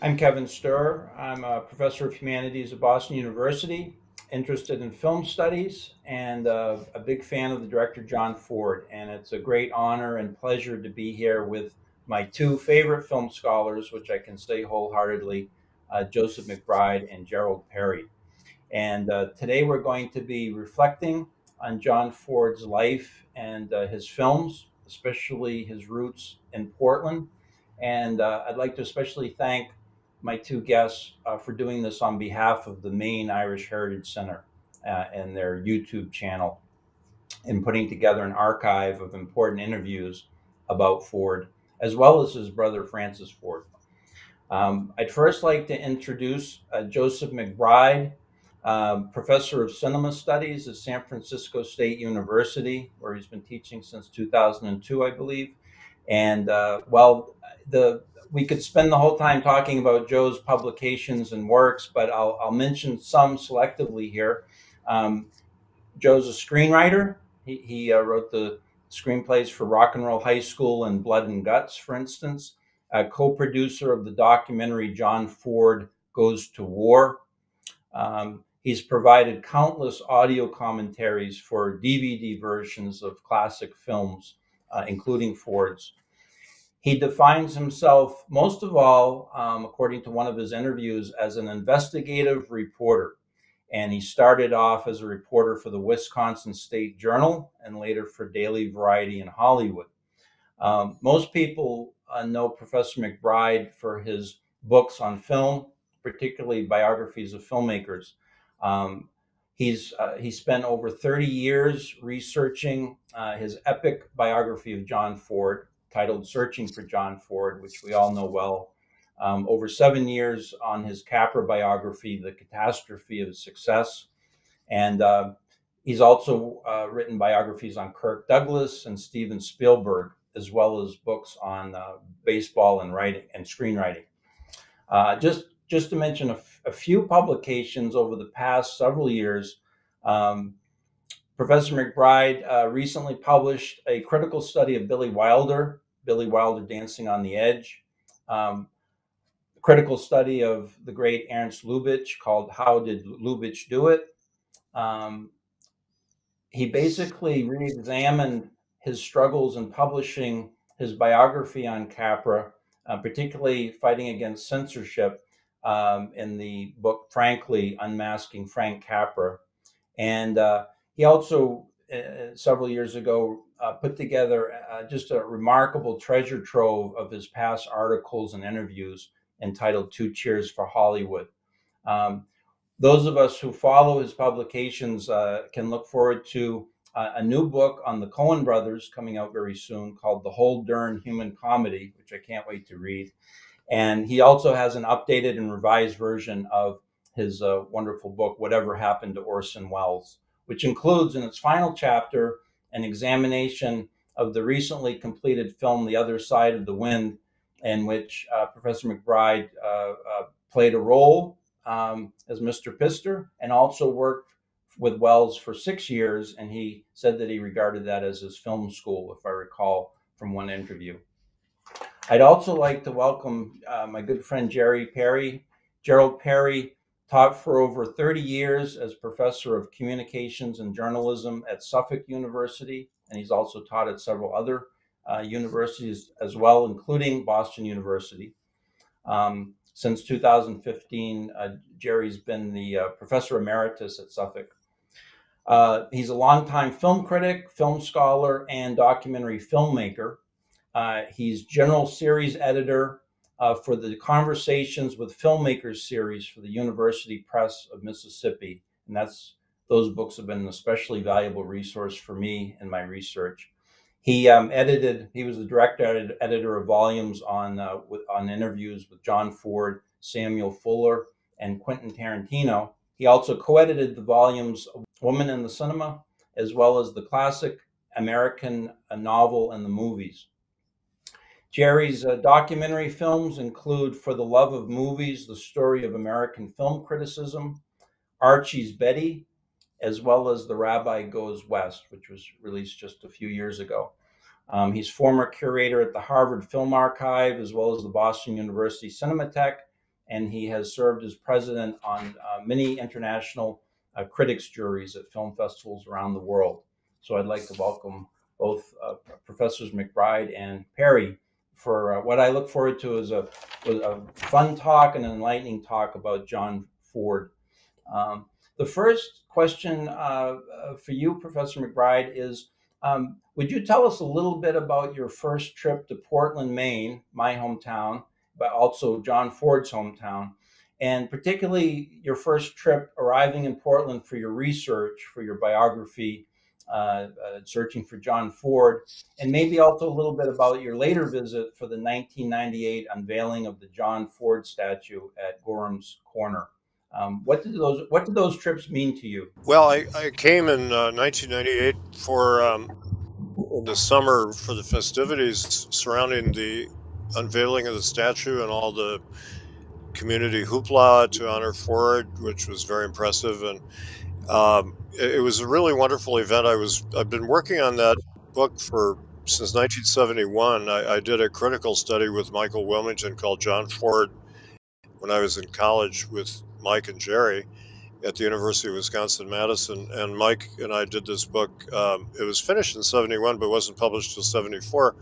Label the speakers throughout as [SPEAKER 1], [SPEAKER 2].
[SPEAKER 1] I'm Kevin Sturr. I'm a professor of humanities at Boston University, interested in film studies, and a big fan of the director John Ford. And it's a great honor and pleasure to be here with my two favorite film scholars, which I can say wholeheartedly, Joseph McBride and Gerald Perry. And today we're going to be reflecting on John Ford's life and his films, especially his roots in Portland. And I'd like to especially thank my two guests for doing this on behalf of the Maine Irish Heritage Center and their YouTube channel and putting together an archive of important interviews about Ford, as well as his brother Francis Ford. I'd first like to introduce Joseph McBride, professor of cinema studies at San Francisco State University, where he's been teaching since 2002, I believe. And the we could spend the whole time talking about Joe's publications and works, but I'll mention some selectively here. Um, Joe's a screenwriter. He wrote the screenplays for Rock and Roll High School and Blood and Guts, for instance. A co-producer of the documentary John Ford Goes to War. He's provided countless audio commentaries for DVD versions of classic films, including Ford's. He defines himself, most of all, according to one of his interviews, as an investigative reporter. And he started off as a reporter for the Wisconsin State Journal and later for Daily Variety in Hollywood. Most people know Professor McBride for his books on film, particularly biographies of filmmakers. Um, he spent over 30 years researching his epic biography of John Ford, titled Searching for John Ford, which we all know well. Over 7 years on his Capra biography, The Catastrophe of Success. And he's also written biographies on Kirk Douglas and Steven Spielberg, as well as books on baseball and writing and screenwriting. Just to mention a few publications over the past several years, Professor McBride recently published a critical study of Billy Wilder Dancing on the Edge, critical study of the great Ernst Lubitsch called How Did Lubitsch Do It? He basically re-examined his struggles in publishing his biography on Capra, particularly fighting against censorship in the book, Frankly, Unmasking Frank Capra. And he also, several years ago, put together just a remarkable treasure trove of his past articles and interviews entitled Two Cheers for Hollywood. Um, those of us who follow his publications can look forward to a new book on the Coen brothers coming out very soon called The Whole Darn Human Comedy, which I can't wait to read. And he also has an updated and revised version of his wonderful book, Whatever Happened to Orson Welles, which includes in its final chapter an examination of the recently completed film, The Other Side of the Wind, in which Professor McBride played a role as Mr. Pister and also worked with Welles for 6 years. And he said that he regarded that as his film school, if I recall from one interview. I'd also like to welcome my good friend Jerry Perry. Gerald Perry taught for over 30 years as professor of communications and journalism at Suffolk University, and he's also taught at several other universities as well, including Boston University. Since 2015, Jerry's been the professor emeritus at Suffolk. He's a longtime film critic, film scholar, and documentary filmmaker. He's general series editor for the Conversations with Filmmakers series for the University Press of Mississippi. And those books have been an especially valuable resource for me in my research. He was the director editor of volumes on interviews with John Ford, Samuel Fuller, and Quentin Tarantino. He also co-edited the volumes Woman in the Cinema, as well as the classic American novel and the movies. Jerry's documentary films include For the Love of Movies, the story of American film criticism, Archie's Betty, as well as The Rabbi Goes West, which was released just a few years ago. He's former curator at the Harvard Film Archive, as well as the Boston University Cinematheque, and he has served as president on many international critics juries at film festivals around the world. So I'd like to welcome both Professors McBride and Perry for what I look forward to as a fun talk and an enlightening talk about John Ford. Um, the first question for you, Professor McBride, is would you tell us a little bit about your first trip to Portland, Maine, my hometown, but also John Ford's hometown, and particularly your first trip arriving in Portland for your research, for your biography, searching for John Ford, and maybe also a little bit about your later visit for the 1998 unveiling of the John Ford statue at Gorham's Corner. What did those trips mean to you?
[SPEAKER 2] Well, I came in 1998 for in the summer for the festivities surrounding the unveiling of the statue and all the community hoopla to honor Ford, which was very impressive. And it was a really wonderful event. I've been working on that book for since 1971. I did a critical study with Michael Wilmington called John Ford when I was in college with Mike and Jerry at the University of Wisconsin-Madison, and Mike and I did this book. It was finished in 71, but wasn't published till 74.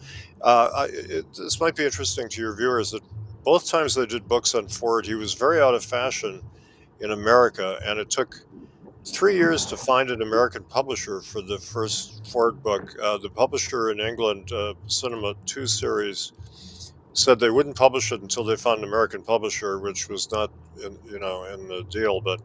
[SPEAKER 2] This might be interesting to your viewers that both times I did books on Ford, he was very out of fashion in America, and it took 3 years to find an American publisher for the first Ford book. The publisher in England, Cinema 2 series, said they wouldn't publish it until they found an American publisher, which was not in the deal, but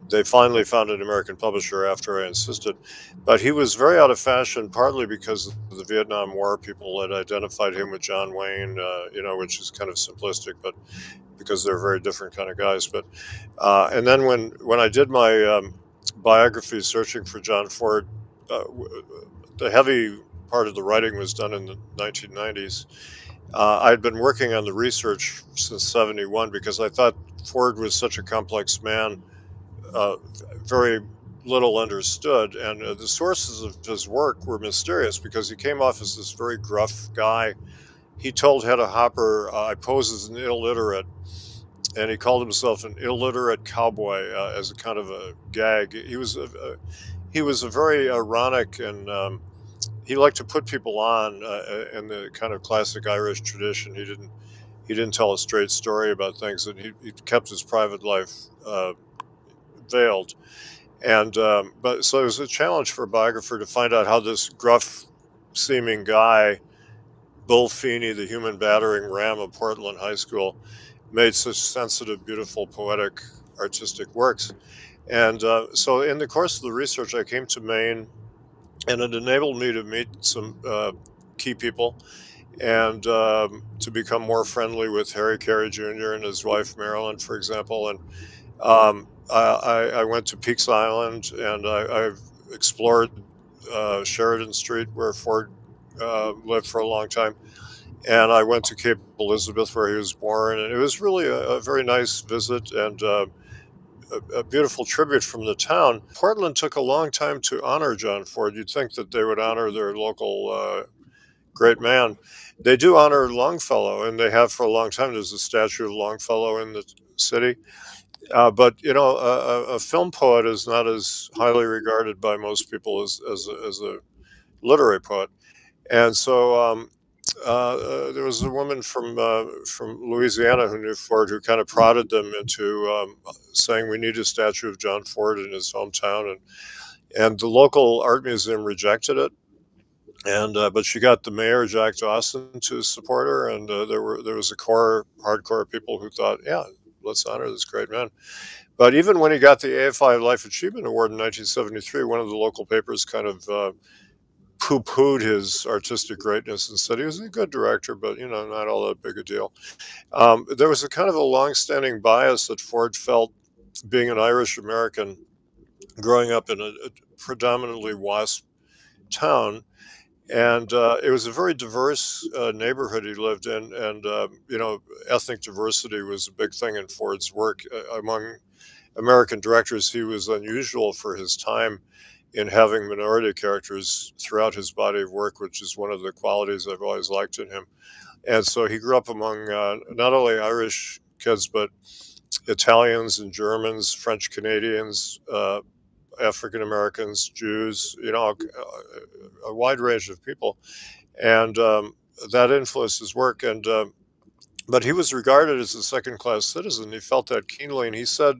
[SPEAKER 2] they finally found an American publisher after I insisted. But he was very out of fashion, partly because of the Vietnam War. People had identified him with John Wayne, which is kind of simplistic, but because they're very different kind of guys. But and then when I did my biography searching for John Ford, the heavy part of the writing was done in the 1990s. I'd been working on the research since 71 because I thought Ford was such a complex man, very little understood, and the sources of his work were mysterious because he came off as this very gruff guy. He told Hedda Hopper, I pose as an illiterate, and he called himself an illiterate cowboy as a kind of a gag. He was a very ironic, and he liked to put people on in the kind of classic Irish tradition. He didn't tell a straight story about things, and he kept his private life veiled. And but so it was a challenge for a biographer to find out how this gruff-seeming guy, Bull Feeney, the human battering ram of Portland High School, made such sensitive, beautiful, poetic, artistic works. And so in the course of the research, I came to Maine, and it enabled me to meet some key people and to become more friendly with Harry Carey Jr. and his wife, Marilyn, for example. And I went to Peaks Island, and I've explored Sheridan Street, where Ford lived for a long time. And I went to Cape Elizabeth, where he was born. And it was really a very nice visit and a beautiful tribute from the town. Portland took a long time to honor John Ford. You'd think that they would honor their local great man. They do honor Longfellow, and they have for a long time. There's a statue of Longfellow in the city. But a film poet is not as highly regarded by most people as a literary poet. And so there was a woman from Louisiana who knew Ford, who kind of prodded them into saying we need a statue of John Ford in his hometown, and the local art museum rejected it. And but she got the mayor, Jack Dawson, to support her, and there was a core hardcore people who thought, yeah, let's honor this great man. But even when he got the AFI Life Achievement Award in 1973, one of the local papers kind of poo-pooed his artistic greatness and said he was a good director, but not all that big a deal. There was a kind of a long-standing bias that Ford felt, being an Irish American, growing up in a predominantly WASP town. And it was a very diverse neighborhood he lived in, and ethnic diversity was a big thing in Ford's work. Among American directors, he was unusual for his time in having minority characters throughout his body of work, which is one of the qualities I've always liked in him. And so he grew up among not only Irish kids, but Italians and Germans, French Canadians, African Americans, Jews, you know, a wide range of people, and that influenced his work. And but he was regarded as a second-class citizen. He felt that keenly, and he said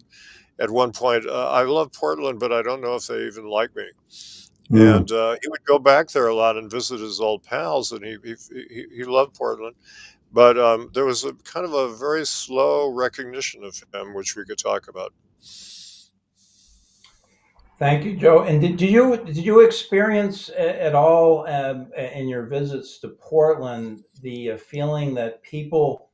[SPEAKER 2] at one point, "I love Portland, but I don't know if they even like me."
[SPEAKER 3] Mm.
[SPEAKER 2] And he would go back there a lot and visit his old pals, and he loved Portland. But there was a kind of a very slow recognition of him, which we could talk about.
[SPEAKER 1] Thank you, Joe. And did you experience at all in your visits to Portland the feeling that people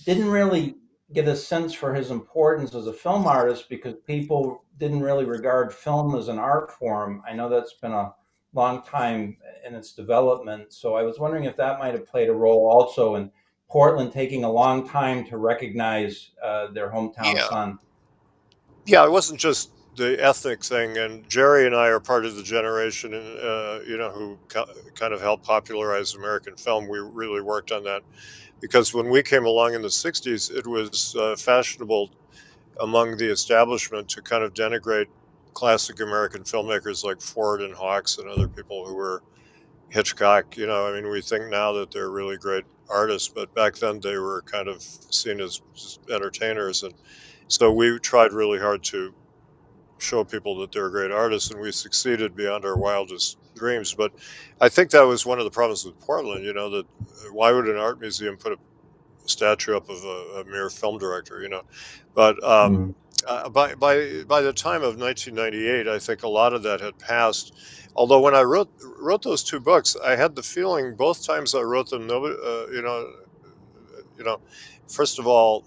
[SPEAKER 1] didn't really get a sense for his importance as a film artist because people didn't really regard film as an art form? I know that's been a long time in its development, so I was wondering if that might have played a role also in Portland taking a long time to recognize their hometown
[SPEAKER 2] Yeah,
[SPEAKER 1] son.
[SPEAKER 2] yeah, it wasn't just the ethnic thing. And Jerry and I are part of the generation, you know, who kind of helped popularize American film. We really worked on that because when we came along in the '60s, it was fashionable among the establishment to kind of denigrate classic American filmmakers like Ford and Hawks and other people who were Hitchcock. You know, I mean, we think now that they're really great artists, but back then they were kind of seen as entertainers. And so we tried really hard to show people that they're great artists, and we succeeded beyond our wildest dreams. But I think that was one of the problems with Portland, you know, that why would an art museum put a statue up of a mere film director, you know? But
[SPEAKER 3] Mm.
[SPEAKER 2] by the time of 1998, I think a lot of that had passed. Although when I wrote those two books, I had the feeling both times I wrote them, nobody, you know, first of all,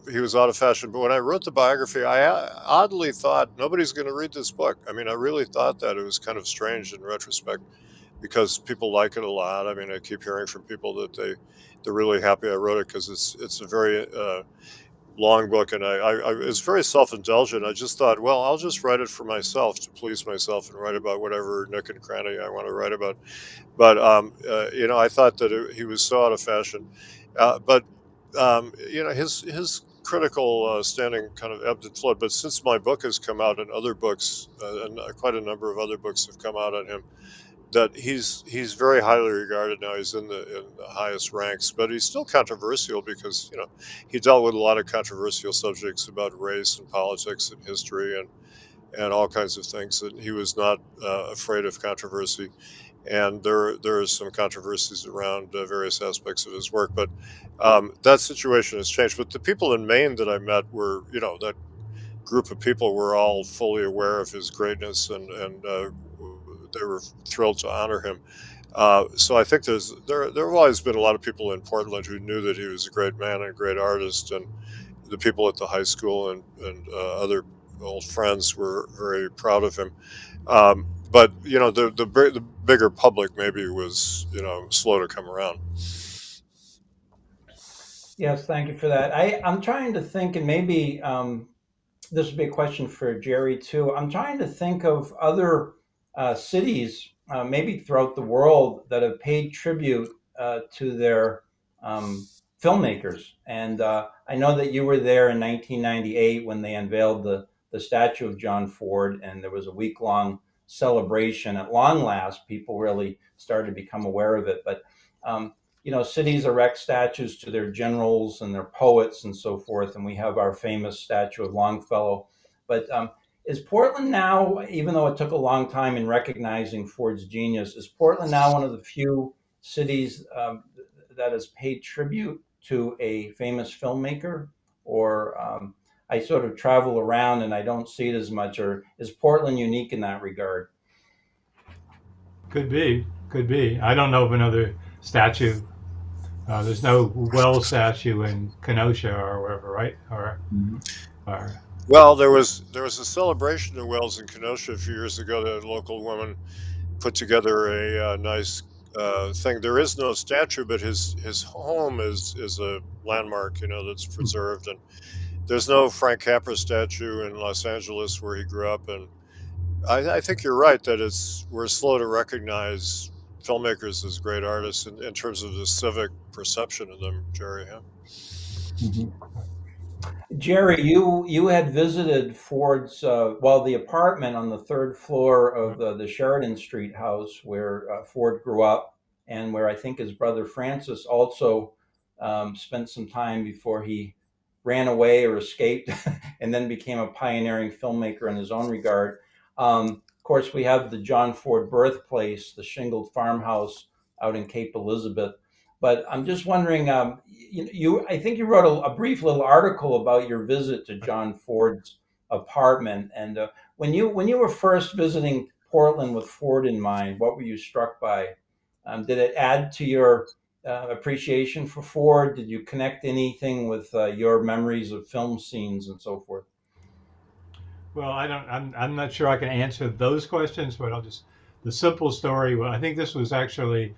[SPEAKER 2] he was out of fashion. But when I wrote the biography, I oddly thought nobody's going to read this book. I mean, I really thought that. It was kind of strange in retrospect because people like it a lot. I mean, I keep hearing from people that they're really happy I wrote it because it's a very long book, and I it's very self-indulgent. I just thought, well, I'll just write it for myself to please myself and write about whatever nook and cranny I want to write about. But you know, I thought that he was so out of fashion. But you know, his critical standing kind of ebbed and flowed. But since my book has come out and other books, and quite a number of other books have come out on him, that he's very highly regarded now. He's in the highest ranks, but he's still controversial because, you know, he dealt with a lot of controversial subjects about race and politics and history and all kinds of things. And he was not afraid of controversy. And there are some controversies around various aspects of his work, but that situation has changed. But the people in Maine that I met were, you know, that group of people were all fully aware of his greatness, and they were thrilled to honor him. So I think there have always been a lot of people in Portland who knew that he was a great man and a great artist, and the people at the high school and other old friends were very proud of him. But you know, the bigger public maybe was, you know, slow to come around.
[SPEAKER 1] Yes, thank you for that. I'm trying to think, and maybe this would be a question for Jerry too. I'm trying to think of other cities, maybe throughout the world, that have paid tribute to their filmmakers. And I know that you were there in 1998 when they unveiled the statue of John Ford, and there was a week-long celebration. At long last, people really started to become aware of it. But you know, cities erect statues to their generals and their poets and so forth, and we have our famous statue of Longfellow. But is Portland now, even though it took a long time in recognizing Ford's genius, is Portland now one of the few cities that has paid tribute to a famous filmmaker? Or I sort of travel around and I don't see it as much. Or is Portland unique in that regard?
[SPEAKER 3] Could be, could be. I don't know of another statue. There's no Wells statue in Kenosha or wherever, right? Or
[SPEAKER 2] Well, there was a celebration of Wells in Kenosha a few years ago that a local woman put together a nice thing. There is no statue, but his home is a landmark, you know, that's preserved. And there's no Frank Capra statue in Los Angeles where he grew up. And I think you're right that we're slow to recognize filmmakers as great artists in terms of the civic perception of them, Jerry. Huh?
[SPEAKER 1] Mhm. Jerry, you had visited Ford's the apartment on the third floor of the Sheridan Street house where Ford grew up, and where I think his brother Francis also spent some time before he ran away or escaped, and then became a pioneering filmmaker in his own regard. Of course, we have the John Ford birthplace, the shingled farmhouse out in Cape Elizabeth. But I'm just wondering, I think you wrote a brief little article about your visit to John Ford's apartment, and when you were first visiting Portland with Ford in mind, what were you struck by? Did it add to your appreciation for Ford? Did you connect anything with your memories of film scenes and so forth?
[SPEAKER 3] Well, I don't. I'm not sure I can answer those questions, but I'll just the simple story. Well, I think this was actually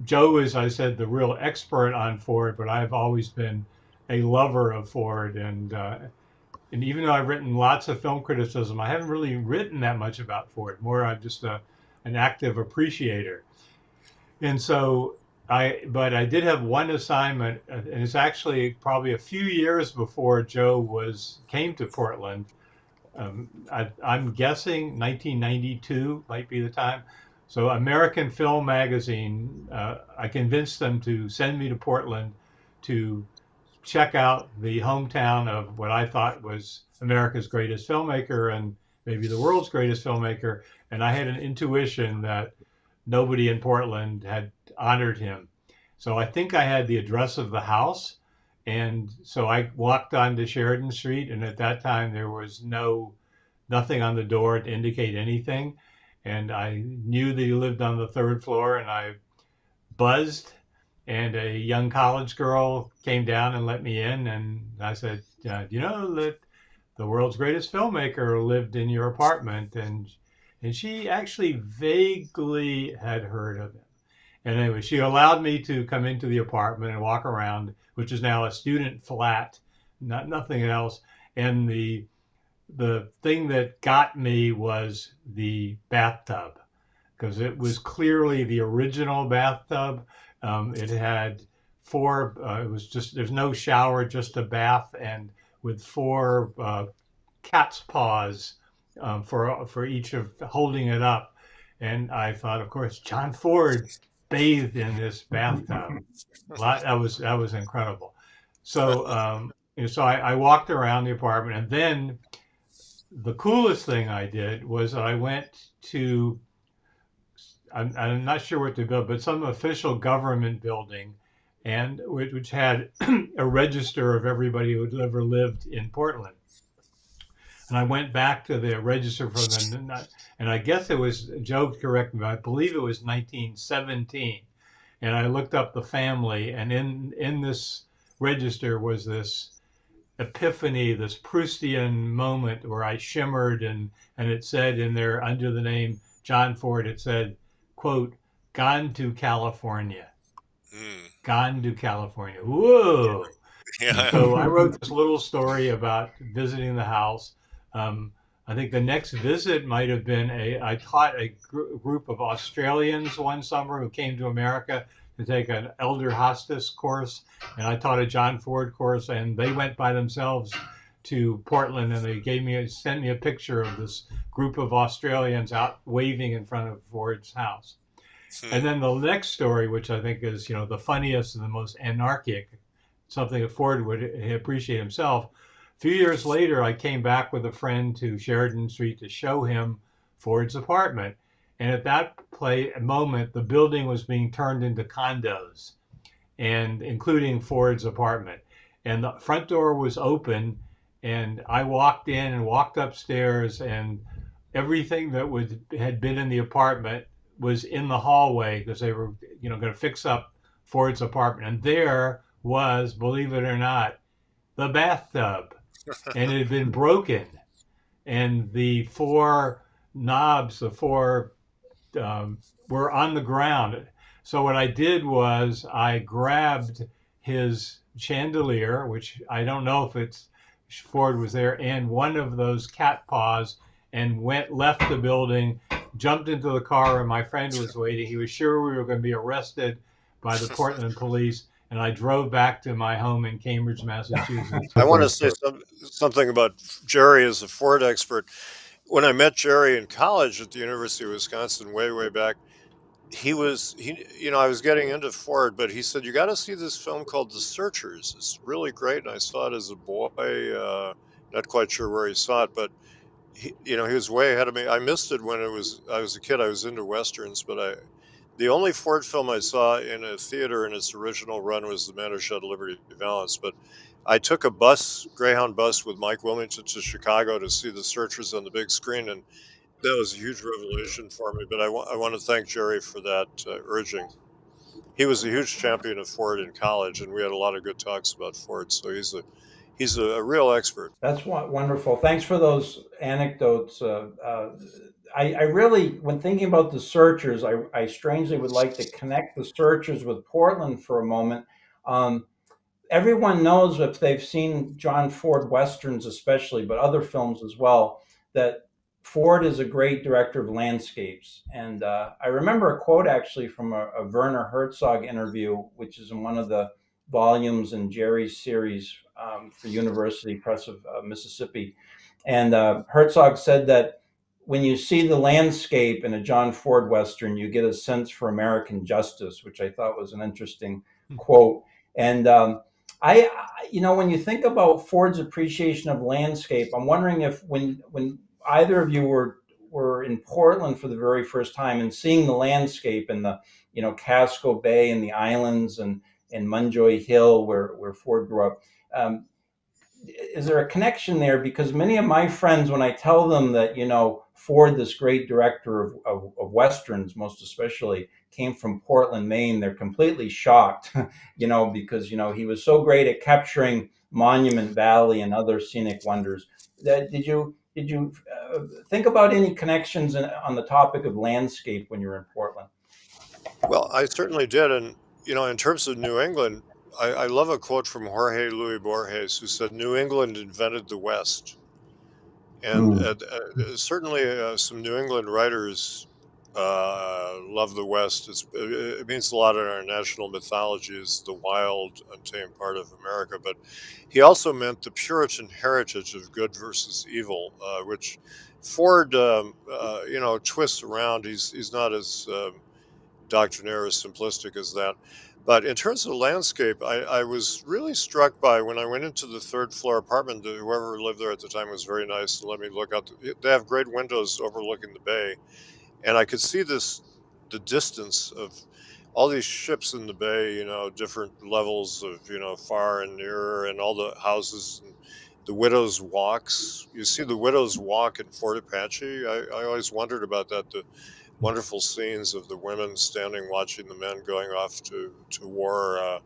[SPEAKER 3] Joe is, I said, the real expert on Ford, but I've always been a lover of Ford, and even though I've written lots of film criticism, I haven't really written that much about Ford. More, I'm just an active appreciator. And so but I did have one assignment, and it's actually probably a few years before Joe came to Portland. I'm guessing 1992 might be the time. So American Film Magazine, I convinced them to send me to Portland to check out the hometown of what I thought was America's greatest filmmaker and maybe the world's greatest filmmaker. And I had an intuition that nobody in Portland had honored him. So I think I had the address of the house. And so I walked onto Sheridan Street, and at that time there was nothing on the door to indicate anything. And I knew that he lived on the third floor, and I buzzed, and a young college girl came down and let me in. And I said, do you know that the world's greatest filmmaker lived in your apartment? And she actually vaguely had heard of him. And anyway, she allowed me to come into the apartment and walk around, which is now a student flat, nothing else. And the thing that got me was the bathtub, because it was clearly the original bathtub. It had it was just, there's no shower, just a bath, and with four cat's paws for each of holding it up. And I thought, of course, John Ford bathed in this bathtub. That was incredible. So so I walked around the apartment, and then the coolest thing I did was I went to, I'm not sure what to build, but some official government building, and which had a register of everybody who had ever lived in Portland. And I went back to the register for the, and I guess it was, Joe correct me, I believe it was 1917. And I looked up the family, and in this register was this epiphany, this Proustian moment where I shimmered, and it said in there, under the name John Ford, it said, quote, "Gone to California." Gone to California. Whoa.
[SPEAKER 2] Yeah.
[SPEAKER 3] So I wrote this little story about visiting the house. I think the next visit might have been I taught a group of Australians one summer who came to America to take an elder hostess course, and I taught a John Ford course, and they went by themselves to Portland, and they sent me a picture of this group of Australians out waving in front of Ford's house. And then the next story, which I think is, the funniest and the most anarchic, something that Ford would appreciate himself. A few years later, I came back with a friend to Sheridan Street to show him Ford's apartment. And at that moment, the building was being turned into condos, and including Ford's apartment. And the front door was open, and I walked in and walked upstairs, and everything that had been in the apartment was in the hallway, because they were, going to fix up Ford's apartment. And there was, believe it or not, the bathtub, and it had been broken, and the four knobs, were on the ground. So what I did was I grabbed his chandelier, which I don't know if Ford was there, and one of those cat paws, and left the building, jumped into the car, and my friend was waiting. He was sure we were going to be arrested by the Portland police, and I drove back to my home in Cambridge, Massachusetts.
[SPEAKER 2] I want to say something about Jerry as a Ford expert. When I met Jerry in college at the University of Wisconsin, way back, I was getting into Ford, but he said, you got to see this film called The Searchers. It's really great. And I saw it as a boy, not quite sure where he saw it, but he was way ahead of me. I missed it when I was a kid. I was into Westerns, but the only Ford film I saw in a theater in its original run was The Man Who Shot Liberty Valance. But I took a Greyhound bus with Mike Wilmington to Chicago to see The Searchers on the big screen, and that was a huge revelation for me. But I want to thank Jerry for that urging. He was a huge champion of Ford in college, and we had a lot of good talks about Ford. So he's a real expert.
[SPEAKER 1] That's wonderful. Thanks for those anecdotes. I really, when thinking about The Searchers, I strangely would like to connect The Searchers with Portland for a moment. Everyone knows, if they've seen John Ford Westerns especially, but other films as well, that Ford is a great director of landscapes. And I remember a quote actually from a Werner Herzog interview, which is in one of the volumes in Jerry's series for University Press of Mississippi. And Herzog said that when you see the landscape in a John Ford Western, you get a sense for American justice, which I thought was an interesting quote. And when you think about Ford's appreciation of landscape, I'm wondering if when either of you were in Portland for the very first time and seeing the landscape and the Casco Bay and the islands and Munjoy Hill where Ford grew up, is there a connection there? Because many of my friends, when I tell them that Ford, this great director of Westerns, most especially, came from Portland, Maine, they're completely shocked, because he was so great at capturing Monument Valley and other scenic wonders. Did you think about any connections on the topic of landscape when you were in Portland?
[SPEAKER 2] Well, I certainly did. And, in terms of New England, I love a quote from Jorge Luis Borges, who said, New England invented the West. And certainly some New England writers love the West. It means a lot in our national mythology as the wild, untamed part of America. But he also meant the Puritan heritage of good versus evil, which Ford, twists around. He's not as doctrinaire or simplistic as that. But in terms of the landscape, I was really struck by when I went into the third floor apartment. Whoever lived there at the time was very nice and let me look out. They have great windows overlooking the bay. And I could see the distance of all these ships in the bay, different levels of, far and near, and all the houses and the Widow's Walks. You see the Widow's Walk in Fort Apache. I always wondered about that, the wonderful scenes of the women standing watching the men going off to war.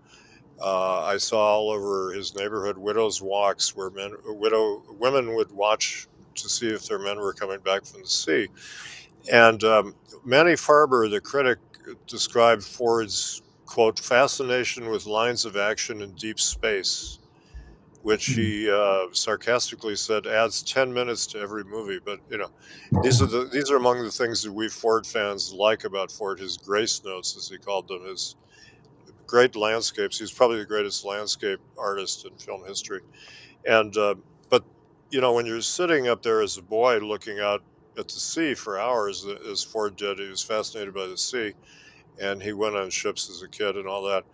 [SPEAKER 2] I saw all over his neighborhood Widow's Walks where women would watch to see if their men were coming back from the sea. And Manny Farber, the critic, described Ford's, quote, fascination with lines of action in deep space, which he sarcastically said adds 10 minutes to every movie. But, these are among the things that we Ford fans like about Ford, his grace notes, as he called them, his great landscapes. He's probably the greatest landscape artist in film history. And, but, when you're sitting up there as a boy looking out at the sea for hours, as Ford did, he was fascinated by the sea, and he went on ships as a kid and all that.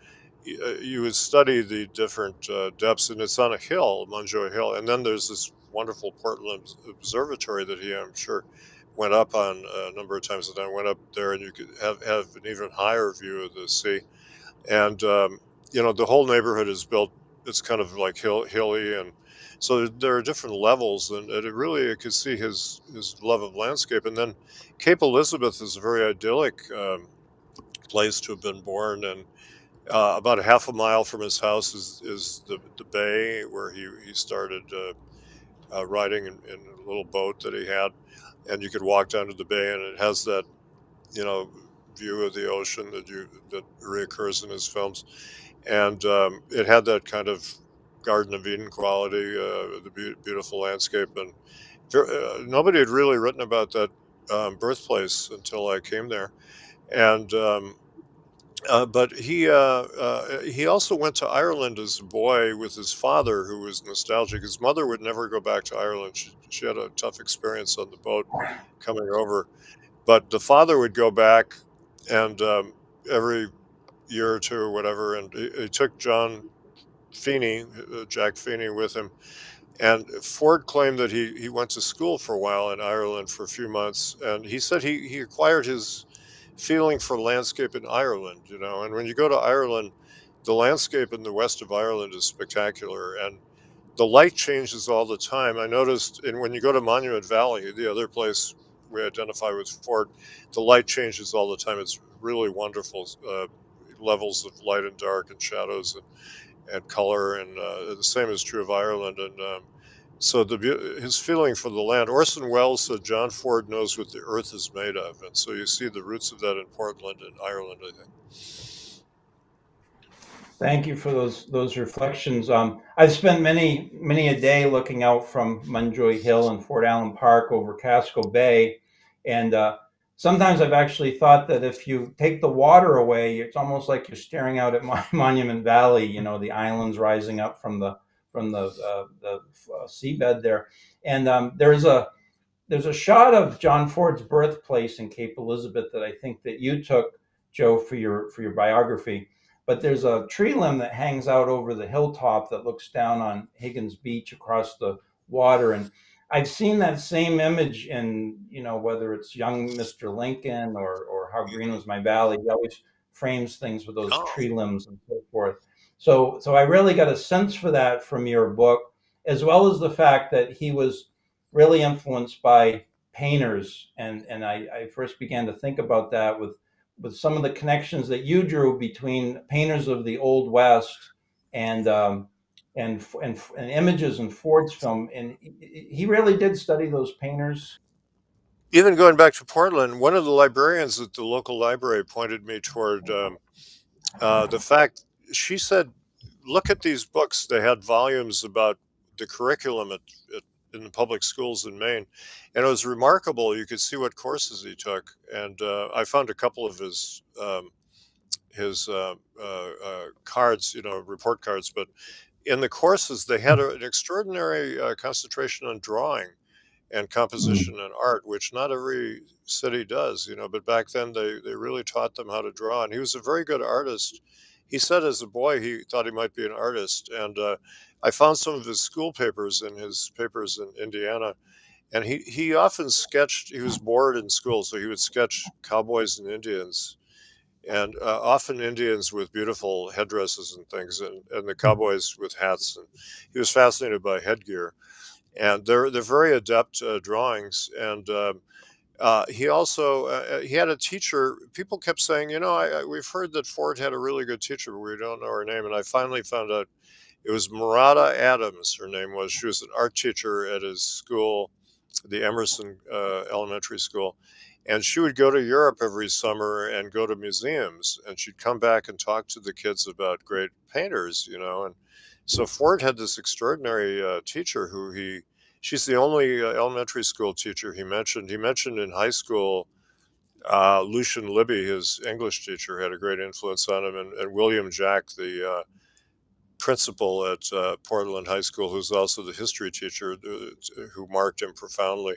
[SPEAKER 2] You would study the different depths, and it's on a hill, Munjoy Hill, and then there's this wonderful Portland Observatory that he, I'm sure, went up on a number of times, and I went up there, and you could have an even higher view of the sea. And the whole neighborhood is built, it's kind of like hilly, and so there are different levels, and I could see his love of landscape. And then Cape Elizabeth is a very idyllic place to have been born, and about a half a mile from his house is the bay where he started riding in a little boat that he had, and you could walk down to the bay, and it has that view of the ocean that reoccurs in his films, and it had that kind of Garden of Eden quality, the beautiful landscape, and nobody had really written about that birthplace until I came there, and But he also went to Ireland as a boy with his father, who was nostalgic. His mother would never go back to Ireland. She had a tough experience on the boat coming over. But the father would go back, and every year or two or whatever, and he took John Feeney, Jack Feeney, with him. And Ford claimed that he went to school for a while in Ireland for a few months, and he said he acquired his feeling for landscape in Ireland, you know. And when you go to Ireland, the landscape in the west of Ireland is spectacular, and the light changes all the time. I noticed, and when you go to Monument Valley, the other place we identify with Ford, the light changes all the time. It's really wonderful, levels of light and dark and shadows and color, and the same is true of Ireland. And so his feeling for the land. Orson Welles said John Ford knows what the earth is made of, and so you see the roots of that in Portland and Ireland, I think.
[SPEAKER 1] Thank you for those reflections. I've spent many a day looking out from Munjoy Hill and Fort Allen Park over Casco Bay, and sometimes I've actually thought that if you take the water away, it's almost like you're staring out at Monument Valley. You know, the islands rising up from the seabed there, and there's a shot of John Ford's birthplace in Cape Elizabeth that I think that you took, Joe, for your biography. But there's a tree limb that hangs out over the hilltop that looks down on Higgins Beach across the water. And I've seen that same image in, you know, whether it's Young Mr. Lincoln or How Green Was My Valley. He always frames things with those
[SPEAKER 2] Oh,
[SPEAKER 1] tree limbs and so forth. So I really got a sense for that from your book, as well as the fact that he was really influenced by painters. And I first began to think about that with some of the connections that you drew between painters of the Old West and and images in Ford's film, and he really did study those painters.
[SPEAKER 2] even going back to Portland, one of the librarians at the local library pointed me toward the fact, she said, look at these books. They had volumes about the curriculum in the public schools in Maine. And it was remarkable. You could see what courses he took. And I found a couple of his cards, you know, report cards. But in the courses, they had an extraordinary concentration on drawing and composition and art, which not every city does, you know. But back then, they really taught them how to draw. And he was a very good artist. He said as a boy he thought he might be an artist. And I found some of his school papers in his papers in Indiana. And he often sketched, he was bored in school, so he would sketch cowboys and Indians. And often Indians with beautiful headdresses and things, and the cowboys with hats. And he was fascinated by headgear. And they're very adept drawings. And he also he had a teacher. People kept saying, you know, we've heard that Ford had a really good teacher, but we don't know her name. And I finally found out it was Murata Adams. Her name was. She was an art teacher at his school, the Emerson Elementary School. And she would go to Europe every summer and go to museums, and she'd come back and talk to the kids about great painters, you know. And so Ford had this extraordinary teacher who she's the only elementary school teacher he mentioned. He mentioned in high school, Lucian Libby, his English teacher, had a great influence on him, and William Jack, the principal at Portland High School, who's also the history teacher, who marked him profoundly.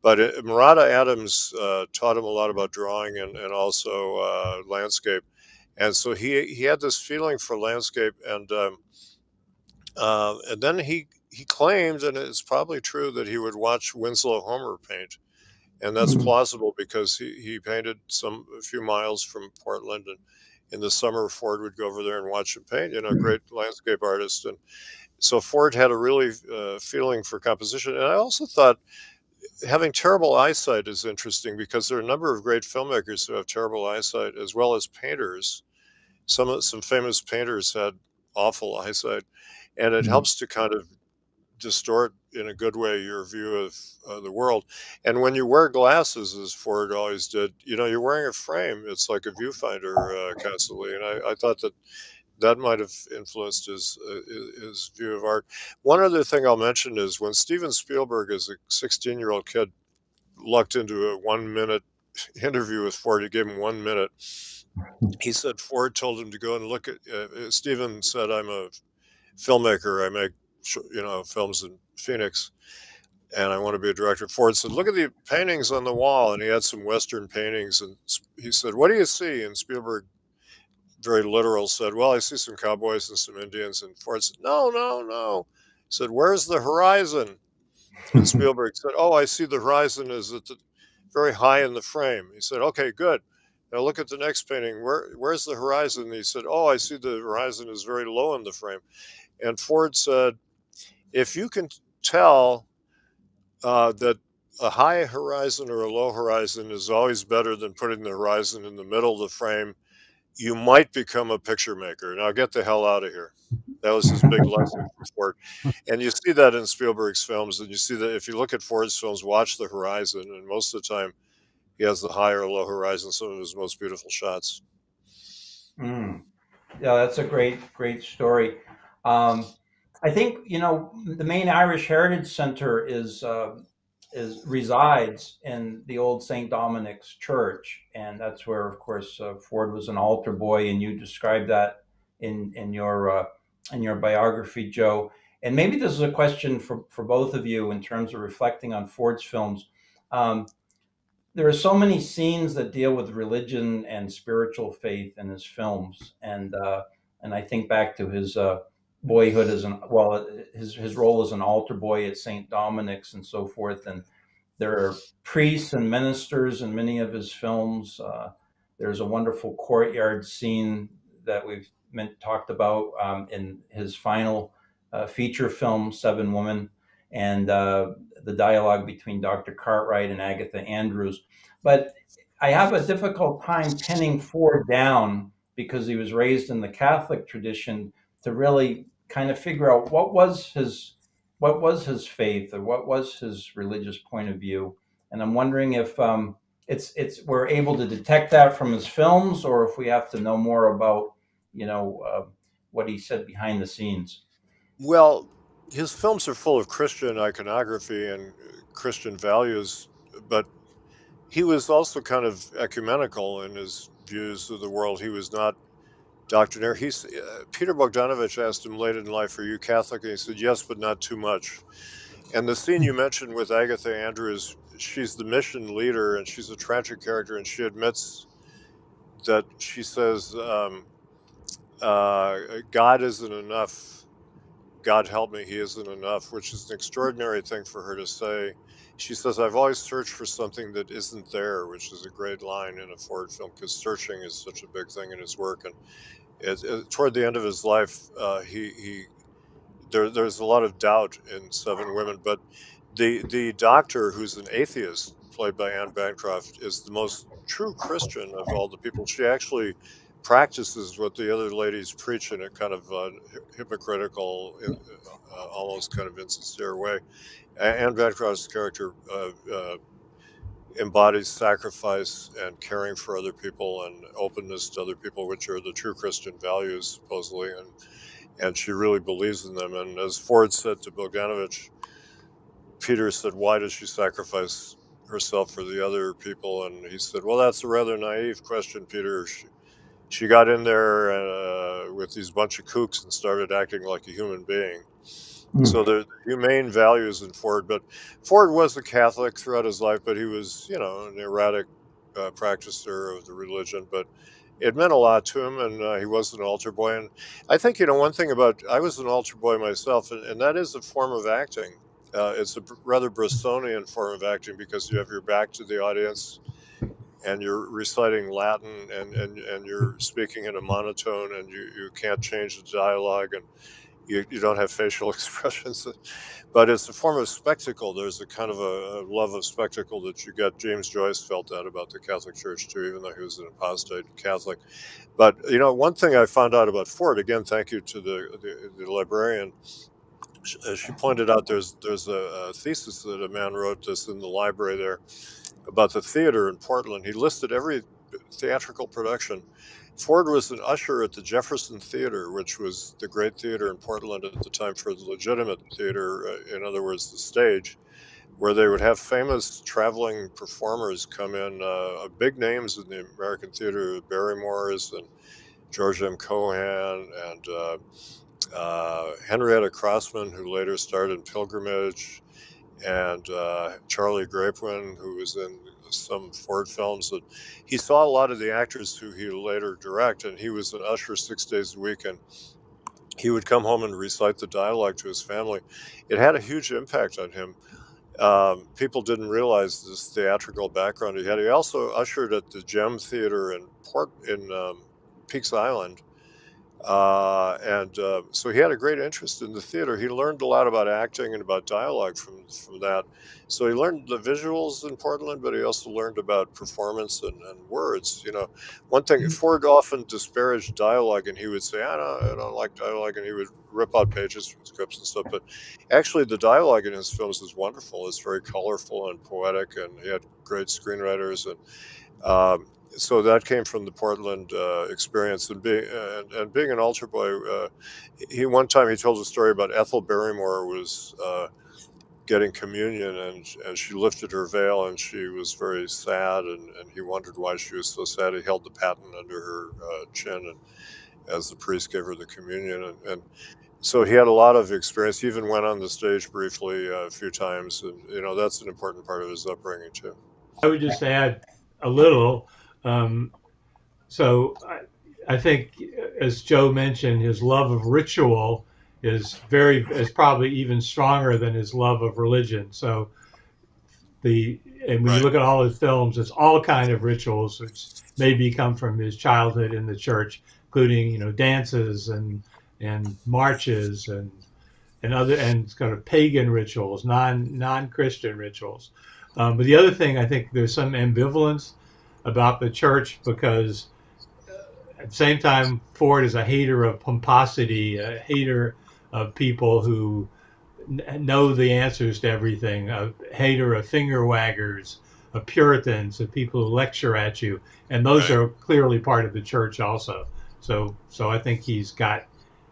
[SPEAKER 2] But Murata Adams taught him a lot about drawing and also landscape. And so he had this feeling for landscape. And then he claimed, and it's probably true, that he would watch Winslow Homer paint. And that's plausible because he painted a few miles from Portland, and in the summer, Ford would go over there and watch him paint, you know, great landscape artist. And so Ford had a really feeling for composition. And I also thought having terrible eyesight is interesting, because there are a number of great filmmakers who have terrible eyesight, as well as painters. Some famous painters had awful eyesight, and it helps to kind of distort in a good way your view of the world. And when you wear glasses, as Ford always did, you know, you're wearing a frame. It's like a viewfinder constantly. And I thought that might have influenced his view of art. One other thing I'll mention is when Steven Spielberg, as a 16-year-old kid, lucked into a 1-minute interview with Ford. He gave him 1 minute. He said Ford told him to go and look at. Stephen said, "I'm a filmmaker. I make films in Phoenix, and I want to be a director." Ford said, "Look at the paintings on the wall," and he had some Western paintings. And he said, "What do you see?" And Spielberg, very literal, said, "Well, I see some cowboys and some Indians." And Ford said, "No, no, no." He said, "Where's the horizon?" And Spielberg said, "Oh, I see the horizon is very high in the frame." He said, "Okay, good. Now look at the next painting. Where's the horizon?" And he said, "Oh, I see the horizon is very low in the frame." And Ford said, "If you can tell that a high horizon or a low horizon is always better than putting the horizon in the middle of the frame, you might become a picture maker. Now get the hell out of here." That was his big lesson for Ford. And you see that in Spielberg's films, and you see that if you look at Ford's films, watch the horizon, and most of the time he has the high or low horizon, some of his most beautiful shots.
[SPEAKER 1] Mm. Yeah, that's a great story. I think the main Irish Heritage Center resides in the old St. Dominic's Church, and that's where, of course, Ford was an altar boy, and you described that in your biography, Joe. And maybe this is a question for both of you in terms of reflecting on Ford's films. Um, there are so many scenes that deal with religion and spiritual faith in his films, and I think back to his boyhood his role as an altar boy at St. Dominic's and so forth, and there are priests and ministers in many of his films. There's a wonderful courtyard scene that we've talked about in his final feature film, Seven Women, and the dialogue between Dr. Cartwright and Agatha Andrews. But I have a difficult time pinning Ford down because he was raised in the Catholic tradition to really kind of figure out what was his faith or what was his religious point of view. And I'm wondering if we're able to detect that from his films, or if we have to know more about what he said behind the scenes.
[SPEAKER 2] Well, his films are full of Christian iconography and Christian values, but he was also kind of ecumenical in his views of the world. He was not doctrinaire. Peter Bogdanovich asked him late in life, "Are you Catholic?" And he said, "Yes, but not too much." And the scene you mentioned with Agatha Andrews, she's the mission leader, and she's a tragic character, and she admits that she says, "God isn't enough. God help me, he isn't enough," which is an extraordinary thing for her to say. She says, "I've always searched for something that isn't there," which is a great line in a Ford film, because searching is such a big thing in his work. And toward the end of his life, there's a lot of doubt in Seven Women, but the doctor, who's an atheist, played by Anne Bancroft, is the most true Christian of all the people. She actually practices what the other ladies preach in a kind of hypocritical, almost kind of insincere way. Anne Bancroft's character embodies sacrifice and caring for other people and openness to other people, which are the true Christian values, supposedly, and she really believes in them. And as Ford said to Bogdanovich, Peter said, "Why does she sacrifice herself for the other people?" And he said, "Well, that's a rather naive question, Peter. She got in there with these bunch of kooks and started acting like a human being." So the humane values in Ford, but Ford was a Catholic throughout his life, but he was, an erratic practicer of the religion, but it meant a lot to him, and he was an altar boy. And I think, one thing I was an altar boy myself, and that is a form of acting. It's a rather Brissonian form of acting, because you have your back to the audience, and you're reciting Latin, and you're speaking in a monotone, and you can't change the dialogue, and you don't have facial expressions, but it's a form of spectacle. There's a kind of a love of spectacle that you get. James Joyce felt that about the Catholic Church too, even though he was an apostate Catholic. But one thing I found out about Ford, again, thank you to the librarian, she pointed out there's a thesis that a man wrote this in the library there about the theater in Portland. He listed every theatrical production. Ford was an usher at the Jefferson Theater, which was the great theater in Portland at the time for the legitimate theater, in other words, the stage. where they would have famous traveling performers come in, big names in the American theater, Barrymores and George M. Cohan and Henrietta Crossman, who later starred in Pilgrimage, and Charlie Grapewin, who was in some Ford films. And he saw a lot of the actors who he later direct, and he was an usher 6 days a week, and he would come home and recite the dialogue to his family. It had a huge impact on him. People didn't realize this theatrical background he had. He also ushered at the Gem Theater in Peaks Island. So he had a great interest in the theater. He learned a lot about acting and about dialogue from that. So he learned the visuals in Portland, but he also learned about performance and words. You know, one thing, Ford often disparaged dialogue, and he would say, I don't like dialogue, and he would rip out pages from scripts and stuff. But actually, the dialogue in his films is wonderful. It's very colorful and poetic, and he had great screenwriters. And so that came from the Portland experience, and being an altar boy. One time he told a story about Ethel Barrymore was getting communion, and she lifted her veil, and she was very sad, and he wondered why she was so sad. He held the paten under her chin, and as the priest gave her the communion, and so he had a lot of experience. He even went on the stage briefly a few times, and you know, that's an important part of his upbringing too.
[SPEAKER 3] I would just add a little. So I think, as Joe mentioned, his love of ritual is probably even stronger than his love of religion. So when you look at all his films, it's all kind of rituals, which maybe come from his childhood in the church, including dances and marches and other and kind of pagan rituals, non-Christian rituals. But the other thing, I think there's some ambivalence about the church, because at the same time, Ford is a hater of pomposity, a hater of people who know the answers to everything, a hater of finger waggers, of Puritans, of people who lecture at you, and those are clearly part of the church also. So I think he's got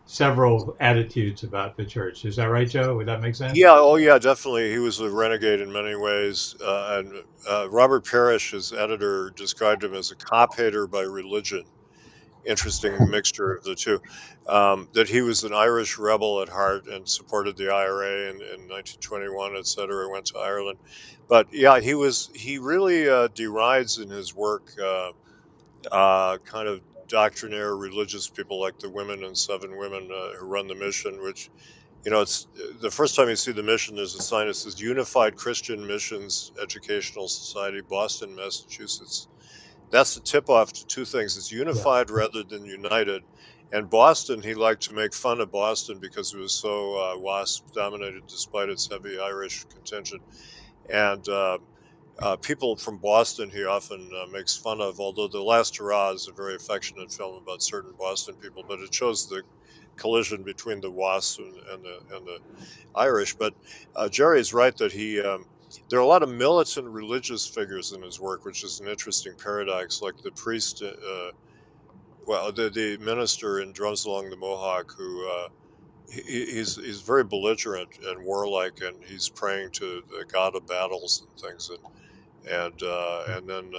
[SPEAKER 3] several attitudes about the church. Is that right, Joe? Would that make sense?
[SPEAKER 2] Yeah, oh yeah, definitely. He was a renegade in many ways. And Robert Parrish, his editor, described him as a cop hater by religion. Interesting mixture of the two. That he was an Irish rebel at heart and supported the IRA in 1921, et cetera, went to Ireland. But yeah, he really derides in his work kind of doctrinaire religious people like the Women and Seven Women who run the mission, which, it's the first time you see the mission, there's a sign that says Unified Christian Missions Educational Society, Boston, Massachusetts. That's the tip off to two things. It's unified rather than united. And Boston, he liked to make fun of Boston because it was so WASP dominated despite its heavy Irish contingent. And people from Boston he often makes fun of, although The Last Hurrah is a very affectionate film about certain Boston people, but it shows the collision between the WASP and the Irish. But Jerry is right that there are a lot of militant religious figures in his work, which is an interesting paradox, like the priest, the minister in Drums Along the Mohawk, who he's very belligerent and warlike, and he's praying to the god of battles and things, and then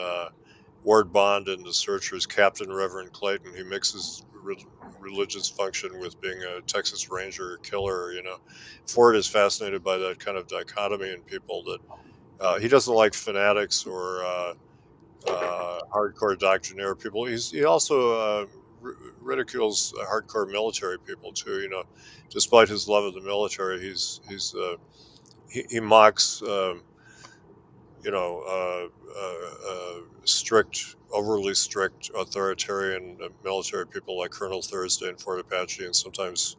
[SPEAKER 2] Ward Bond in The Searchers, Captain Reverend Clayton, he mixes religious function with being a Texas Ranger killer. Ford is fascinated by that kind of dichotomy in people, that he doesn't like fanatics or hardcore doctrinaire people. He also ridicules hardcore military people too. Despite his love of the military, he mocks overly strict authoritarian military people like Colonel Thursday in Fort Apache, and sometimes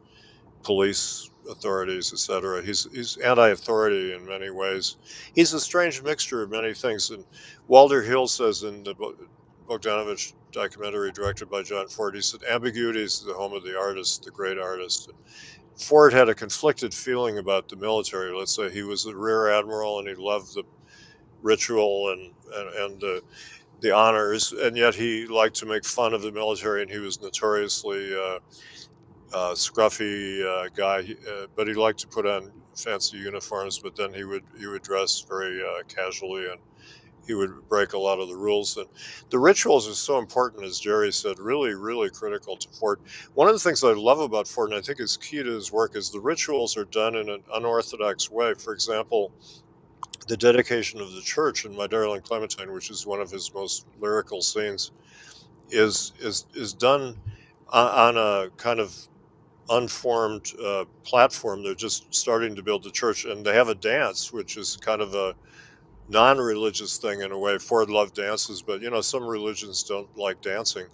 [SPEAKER 2] police authorities, etc. He's anti-authority in many ways. He's a strange mixture of many things. And Walter Hill says in the Bogdanovich documentary directed by John Ford, he said, ambiguity is the home of the artist, the great artist. And Ford had a conflicted feeling about the military. Let's say he was a rear admiral and he loved the ritual and the honors, and yet he liked to make fun of the military, and he was notoriously scruffy guy, but he liked to put on fancy uniforms. But then he would dress very casually, and he would break a lot of the rules. And the rituals are so important, as Jerry said, really, really critical to Ford. One of the things I love about Ford, and I think is key to his work, is the rituals are done in an unorthodox way. For example, the dedication of the church in My Darling Clementine, which is one of his most lyrical scenes, is done on a kind of unformed platform. They're just starting to build the church, and they have a dance, which is kind of a non-religious thing in a way. Ford loved dances, but some religions don't like dancing.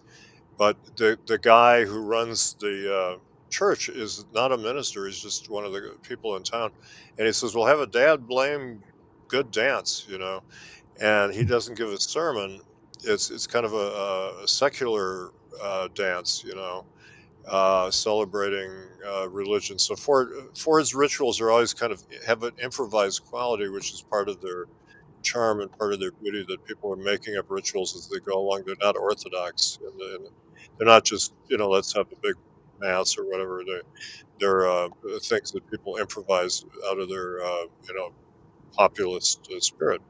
[SPEAKER 2] But the guy who runs the church is not a minister; he's just one of the people in town. And he says, "Well, have a dad blame good dance," and he doesn't give a sermon. It's kind of a secular dance, celebrating religion. So Ford's rituals are always kind of have an improvised quality, which is part of their charm and part of their beauty, that people are making up rituals as they go along. They're not orthodox, and they're not just let's have a big mass or whatever. They're things that people improvise out of their populist spirit.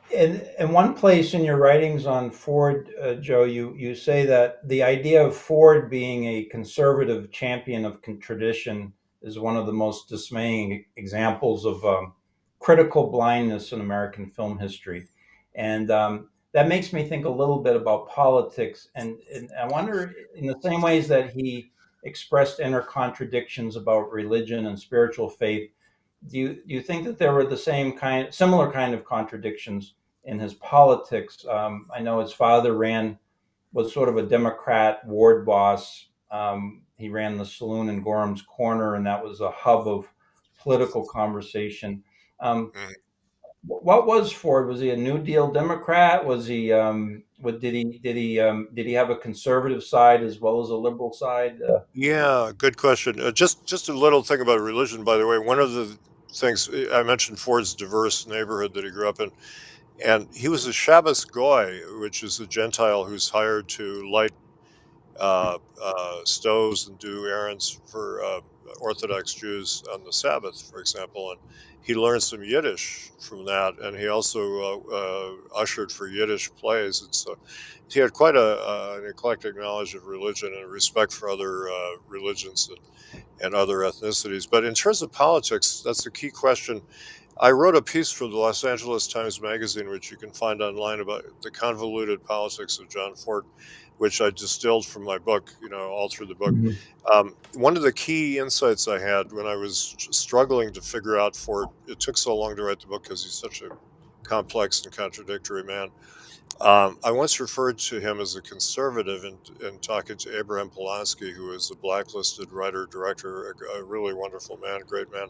[SPEAKER 1] In one place in your writings on Ford, Joe, you say that the idea of Ford being a conservative champion of tradition is one of the most dismaying examples of critical blindness in American film history. And that makes me think a little bit about politics. And I wonder, in the same ways that he expressed inner contradictions about religion and spiritual faith, do you think that there were the similar kind of contradictions in his politics? I know his father was sort of a Democrat ward boss. He ran the saloon in Gorham's Corner, and that was a hub of political conversation. Um,
[SPEAKER 2] Mhm.
[SPEAKER 1] what was Ford? Was he a New Deal Democrat? Was he? Did he have a conservative side as well as a liberal side?
[SPEAKER 2] Yeah, good question. Just a little thing about religion, by the way. One of the things I mentioned, Ford's diverse neighborhood that he grew up in, and he was a Shabbos goy, which is a Gentile who's hired to light stoves and do errands for Orthodox Jews on the Sabbath, for example. And he learned some Yiddish from that, and he also ushered for Yiddish plays. And so he had quite an eclectic knowledge of religion and respect for other religions and other ethnicities. But in terms of politics, that's a key question. I wrote a piece for the Los Angeles Times Magazine, which you can find online, about the convoluted politics of John Ford, which I distilled from my book, all through the book.
[SPEAKER 1] Mhm.
[SPEAKER 2] One of the key insights I had when I was struggling to figure out Ford, it took so long to write the book because he's such a complex and contradictory man. I once referred to him as a conservative in talking to Abraham Polanski, who is a blacklisted writer, director, a really wonderful man, great man.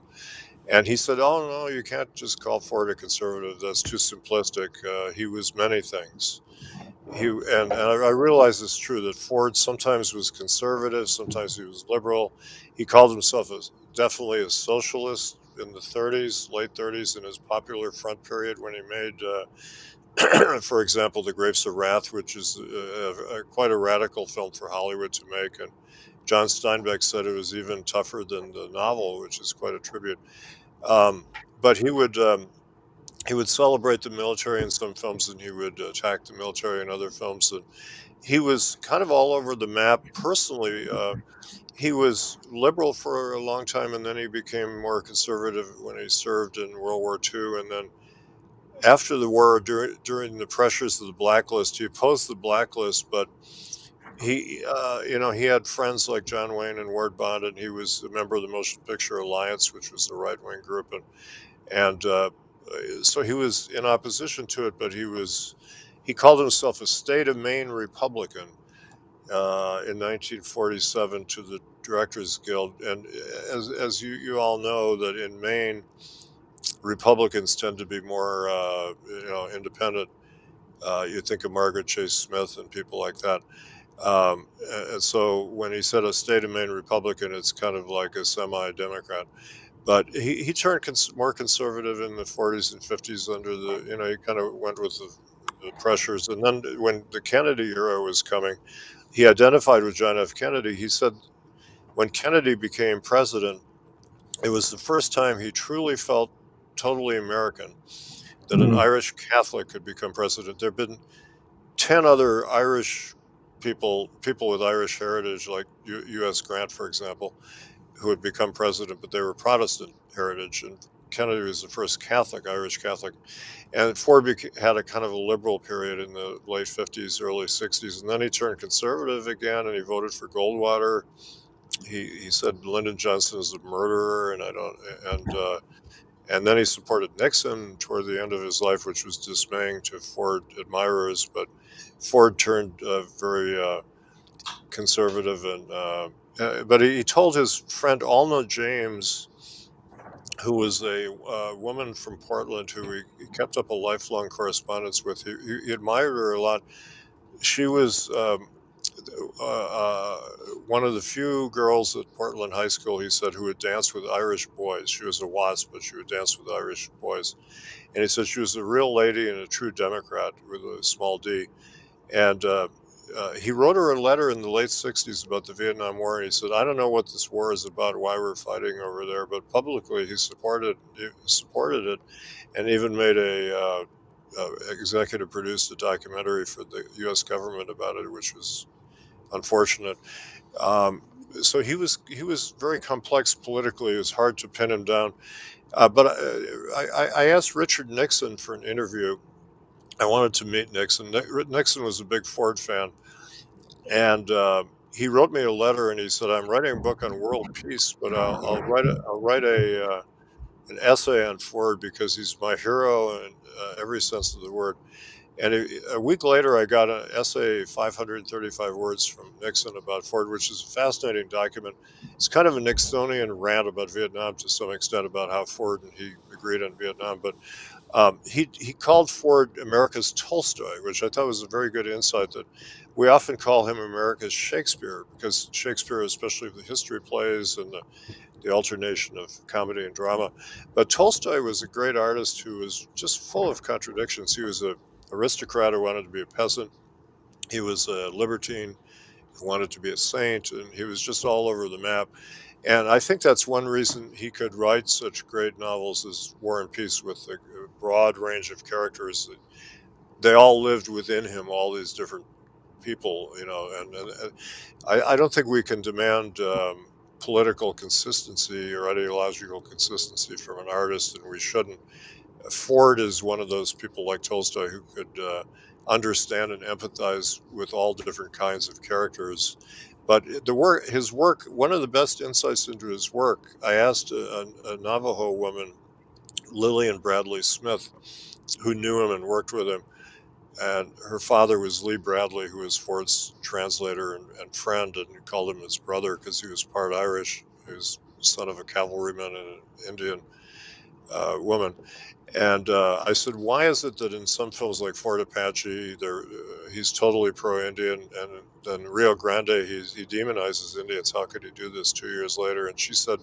[SPEAKER 2] And he said, "Oh, no, you can't just call Ford a conservative. That's too simplistic. He was many things." And I realize it's true that Ford sometimes was conservative, sometimes he was liberal. He called himself definitely a socialist in the 30s, late 30s, in his popular front period when he made, for example, The Grapes of Wrath, which is quite a radical film for Hollywood to make. And John Steinbeck said it was even tougher than the novel, which is quite a tribute. But he would celebrate the military in some films, and he would attack the military in other films. And he was kind of all over the map personally. He was liberal for a long time, and then he became more conservative when he served in World War II. And then after the war, during the pressures of the blacklist, he opposed the blacklist, but he had friends like John Wayne and Ward Bond, and he was a member of the Motion Picture Alliance, which was the right-wing group, and so he was in opposition to it, but he called himself a state of Maine Republican in 1947 to the Directors Guild. And as you all know, that in Maine, Republicans tend to be more independent. You think of Margaret Chase Smith and people like that. And so when he said a state of Maine Republican, it's kind of like a semi-Democrat. But he turned more conservative in the 40s and 50s under he kind of went with the pressures. And then when the Kennedy era was coming, he identified with John F. Kennedy. He said when Kennedy became president, it was the first time he truly felt totally American, that an Irish Catholic could become president. There have been 10 other Irish people with Irish heritage, like U.S. Grant, for example, who had become president, but they were Protestant heritage. And Kennedy was the first Catholic, Irish Catholic. And Ford had a kind of a liberal period in the late 50s, early 60s. And then he turned conservative again, and he voted for Goldwater. He said Lyndon Johnson is a murderer, and then he supported Nixon toward the end of his life, which was dismaying to Ford admirers. But Ford turned very conservative, but he told his friend Alma James, who was a woman from Portland who he kept up a lifelong correspondence with. He admired her a lot. She was one of the few girls at Portland High School, he said, who would dance with Irish boys. She was a WASP, but she would dance with Irish boys. And he said she was a real lady and a true Democrat with a small d. And he wrote her a letter in the late 60s about the Vietnam War. And he said, I don't know what this war is about, why we're fighting over there, but publicly he supported it, and even made executive produced a documentary for the U.S. government about it, which was unfortunate. So he was very complex politically. It was hard to pin him down. But I asked Richard Nixon for an interview. I wanted to meet Nixon. Nixon was a big Ford fan, and he wrote me a letter, and he said, "I'm writing a book on world peace, but I'll write an essay on Ford because he's my hero in every sense of the word." And a week later, I got an essay, 535 words from Nixon about Ford, which is a fascinating document. It's kind of a Nixonian rant about Vietnam to some extent, about how Ford and he agreed on Vietnam. But he called Ford America's Tolstoy, which I thought was a very good insight, that we often call him America's Shakespeare, because Shakespeare, especially the history plays and the alternation of comedy and drama. But Tolstoy was a great artist who was just full of contradictions. He was an aristocrat who wanted to be a peasant. He was a libertine who wanted to be a saint, and he was just all over the map. And I think that's one reason he could write such great novels as War and Peace, with a broad range of characters. They all lived within him, all these different people, you know. And I don't think we can demand political consistency or ideological consistency from an artist, and we shouldn't. Ford is one of those people, like Tolstoy, who could understand and empathize with all different kinds of characters. But his work, one of the best insights into his work, I asked a Navajo woman, Lillian Bradley Smith, who knew him and worked with him. And her father was Lee Bradley, who was Ford's translator and friend, and he called him his brother because he was part Irish. He was son of a cavalryman and an Indian woman. And I said, why is it that in some films like Fort Apache, he's totally pro-Indian, and then Rio Grande, he demonizes Indians? How could he do this 2 years later? And she said,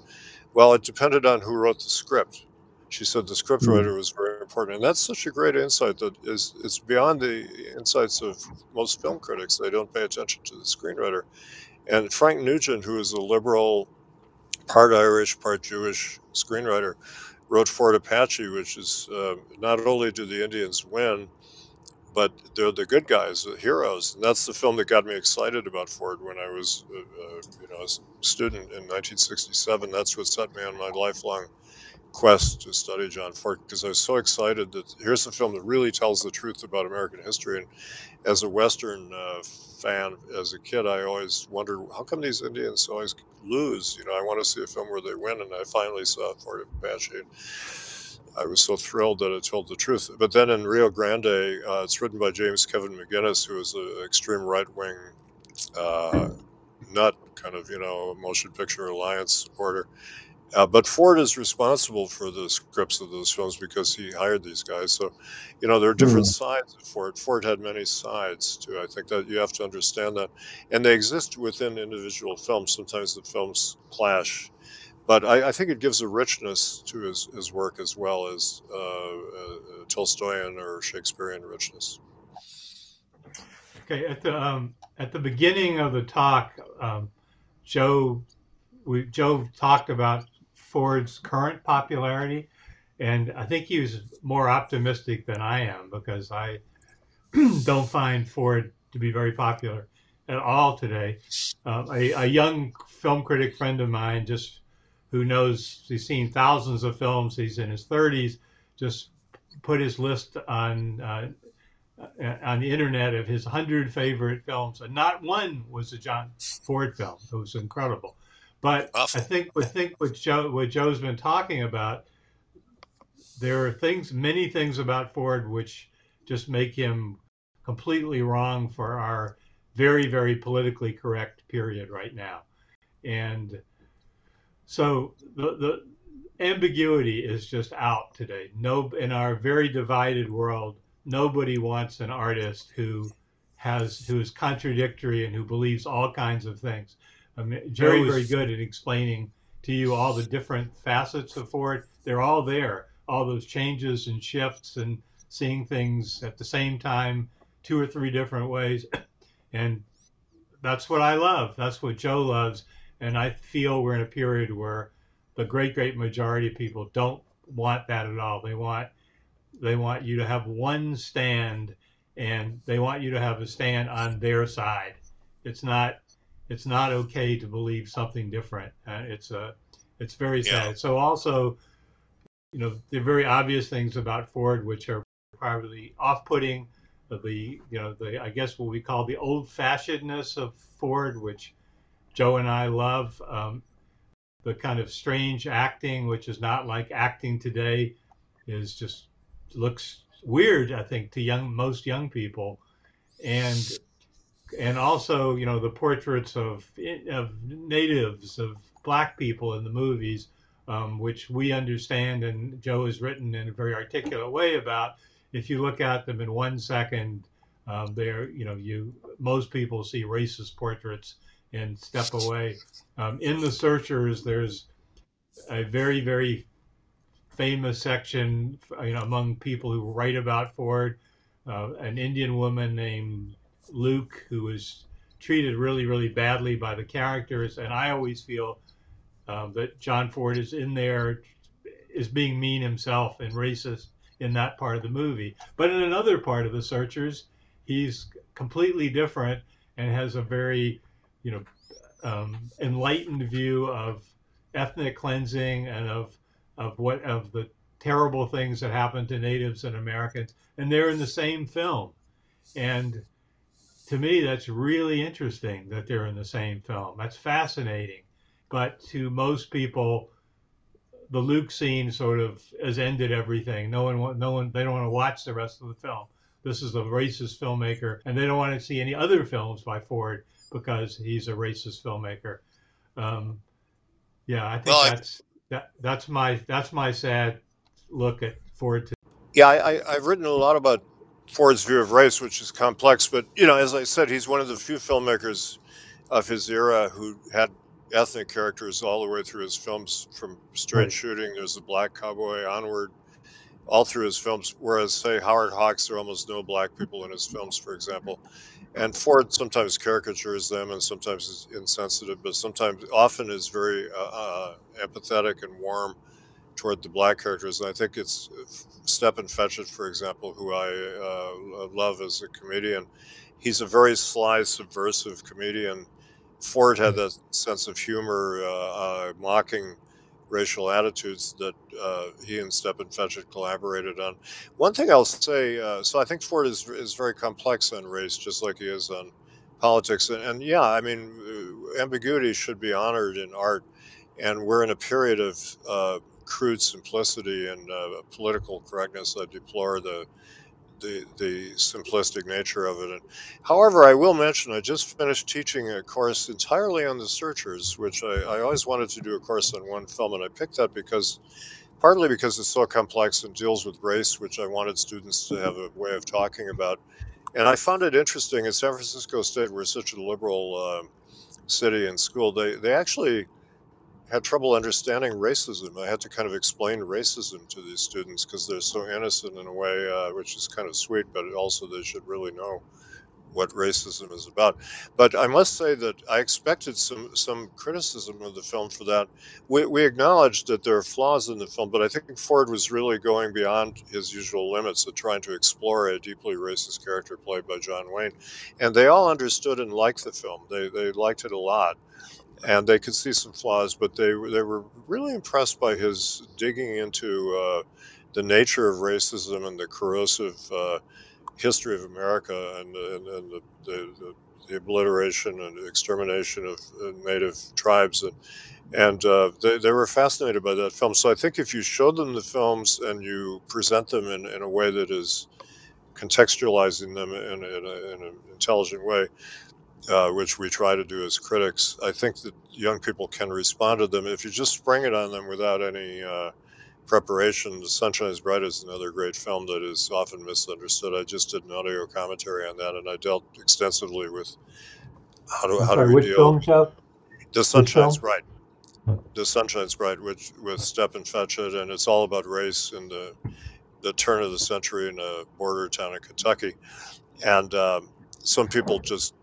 [SPEAKER 2] well, it depended on who wrote the script. She said the scriptwriter was very important. And that's such a great insight that it's beyond the insights of most film critics. They don't pay attention to the screenwriter. And Frank Nugent, who is a liberal, part Irish, part Jewish screenwriter, wrote Fort Apache, which is not only do the Indians win, but they're the good guys, the heroes. And that's the film that got me excited about Ford when I was a student in 1967. That's what set me on my lifelong quest to study John Ford, because I was so excited that here's a film that really tells the truth about American history. And as a Western fan, as a kid, I always wondered, how come these Indians always lose? You know, I want to see a film where they win, and I finally saw Fort Apache. I was so thrilled that it told the truth. But then in Rio Grande, it's written by James Kevin McGinnis, who is an extreme right-wing nut, kind of, Motion Picture Alliance supporter. But Ford is responsible for the scripts of those films because he hired these guys. So, there are different sides of Ford. Ford had many sides, too. I think that you have to understand that. And they exist within individual films. Sometimes the films clash. But I think it gives a richness to his work as well as Tolstoyan or Shakespearean richness.
[SPEAKER 3] Okay, at the beginning of the talk, Joe Joe talked about Ford's current popularity, and I think he was more optimistic than I am because I don't find Ford to be very popular at all today. A young film critic friend of mine, just who knows, he's seen thousands of films. He's in his 30s. Just put his list on the internet of his 100 favorite films, and not one was a John Ford film. It was incredible. But I think what Joe's been talking about, there are many things about Ford which just make him completely wrong for our very, very politically correct period right now. And so the ambiguity is just out today. No, in our very divided world, nobody wants an artist who is contradictory and who believes all kinds of things. I mean, Joe is very good at explaining to you all the different facets of Ford. They're all there, all those changes and shifts and seeing things at the same time, 2 or 3 different ways. And that's what I love. That's what Joe loves. And I feel we're in a period where the great, great majority of people don't want that at all. They want you to have one stand, and they want you to have a stand on their side. It's not okay to believe something different. It's very sad. Yeah. So also, there are very obvious things about Ford which are probably off-putting. I guess what we call the old-fashionedness of Ford, which Joe and I love. The kind of strange acting, which is not like acting today, looks weird, I think, to most young people, and also the portraits of natives, of black people in the movies, which we understand, and Joe has written in a very articulate way about. If you look at them in 1 second, most people see racist portraits and step away. In The Searchers, there's a very, very famous section, among people who write about Ford, an Indian woman named Luke, who was treated really, really badly by the characters. And I always feel that John Ford is being mean himself and racist in that part of the movie. But in another part of The Searchers, he's completely different and has a very, enlightened view of ethnic cleansing and of the terrible things that happened to natives and Americans, and they're in the same film. And to me, that's really interesting that they're in the same film. That's fascinating. But to most people, the Luke scene sort of has ended everything. They don't want to watch the rest of the film. This is a racist filmmaker, and they don't want to see any other films by Ford because he's a racist filmmaker. I think that's my sad look at Ford.
[SPEAKER 2] I've written a lot about Ford's view of race, which is complex, but as I said, he's one of the few filmmakers of his era who had ethnic characters all the way through his films, from Straight Shooting, there's the Black Cowboy, onward, all through his films, whereas, say, Howard Hawks, there are almost no black people in his films, for example. And Ford sometimes caricatures them and sometimes is insensitive, but often is very empathetic and warm toward the black characters. And I think it's Stepin Fetchit, for example, who I love as a comedian. He's a very sly, subversive comedian. Ford had that sense of humor, mocking racial attitudes that he and Stepin Fetchit collaborated on. One thing I'll say, so I think Ford is very complex on race, just like he is on politics. And ambiguity should be honored in art. And we're in a period of crude simplicity and political correctness. I deplore the simplistic nature of it. And, however, I will mention I just finished teaching a course entirely on The Searchers, which I always wanted to do a course on one film, and I picked that partly because it's so complex and deals with race, which I wanted students to have a way of talking about. And I found it interesting. At San Francisco State, we're such a liberal city and school, they actually had trouble understanding racism. I had to kind of explain racism to these students because they're so innocent in a way, which is kind of sweet, but also they should really know what racism is about. But I must say that I expected some criticism of the film for that. We acknowledged that there are flaws in the film, but I think Ford was really going beyond his usual limits of trying to explore a deeply racist character played by John Wayne. And they all understood and liked the film. They liked it a lot. And they could see some flaws, but they were really impressed by his digging into the nature of racism and the corrosive history of America and the obliteration and extermination of native tribes, and they were fascinated by that film. So I think if you show them the films and you present them in a way that is contextualizing them in an intelligent way, which we try to do as critics, I think that young people can respond to them. If you just spring it on them without any preparation, The Sunshine is Bright is another great film that is often misunderstood. I just did an audio commentary on that, and I dealt extensively with how do we
[SPEAKER 3] which
[SPEAKER 2] deal.
[SPEAKER 3] film, Joe?
[SPEAKER 2] The Sunshine's Bright. The Sunshine's Bright, with Stepin Fetchit, and it's all about race in the turn of the century in a border town in Kentucky. And some people just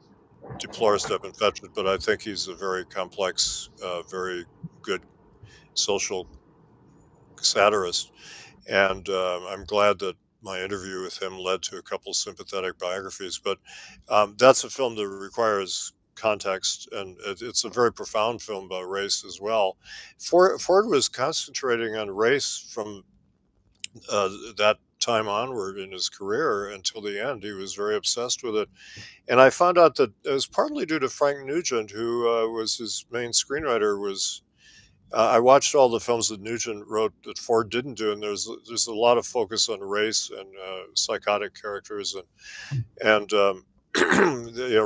[SPEAKER 2] deplore Stepin Fetchit, but I think he's a very complex, very good social satirist, and I'm glad that my interview with him led to a couple sympathetic biographies. But that's a film that requires context, and it's a very profound film about race as well. Ford was concentrating on race from that time onward in his career until the end. He was very obsessed with it, and I found out that it was partly due to Frank Nugent, who was his main screenwriter. I watched all the films that Nugent wrote that Ford didn't do, and there's a lot of focus on race and psychotic characters, and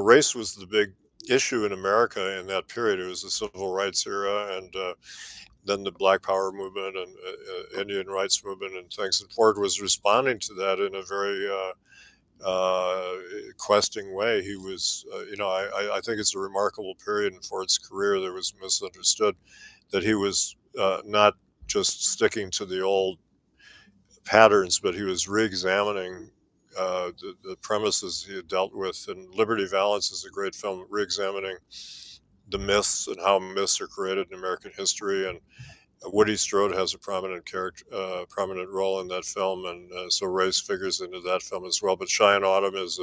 [SPEAKER 2] race was the big issue in America in that period. It was the civil rights era, and then the Black Power movement and Indian rights movement and things. And Ford was responding to that in a very questing way. He was, I think it's a remarkable period in Ford's career that was misunderstood, that he was not just sticking to the old patterns, but he was re-examining the premises he had dealt with. And Liberty Valance is a great film, re-examining the myths and how myths are created in American history. And Woody Strode has a prominent role in that film, and so race figures into that film as well. But Cheyenne Autumn is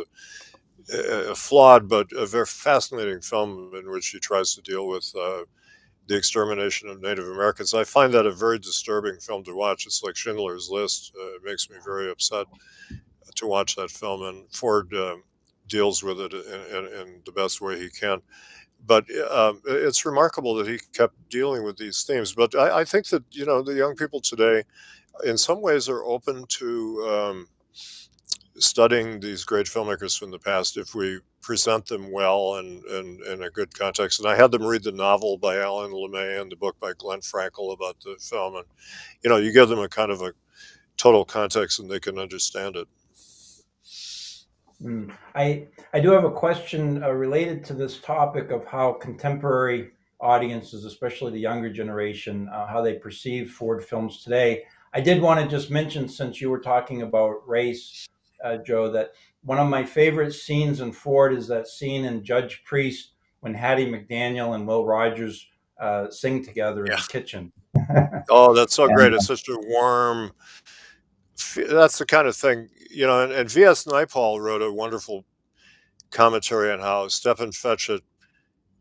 [SPEAKER 2] a flawed but a very fascinating film in which he tries to deal with the extermination of Native Americans. I find that a very disturbing film to watch. It's like Schindler's List. It makes me very upset to watch that film, and Ford deals with it in the best way he can. But it's remarkable that he kept dealing with these themes. But I think that, the young people today, in some ways, are open to studying these great filmmakers from the past if we present them well and in a good context. And I had them read the novel by Alan LeMay and the book by Glenn Frankel about the film. And, you give them a kind of a total context and they can understand it.
[SPEAKER 1] I do have a question related to this topic of how contemporary audiences, especially the younger generation, how they perceive Ford films today. I did want to just mention, since you were talking about race, Joe, that one of my favorite scenes in Ford is that scene in Judge Priest when Hattie McDaniel and Will Rogers sing together in the kitchen.
[SPEAKER 2] Oh, that's so great. It's such a warm, that's the kind of thing, and V.S. Naipaul wrote a wonderful commentary on how Stepin Fetchit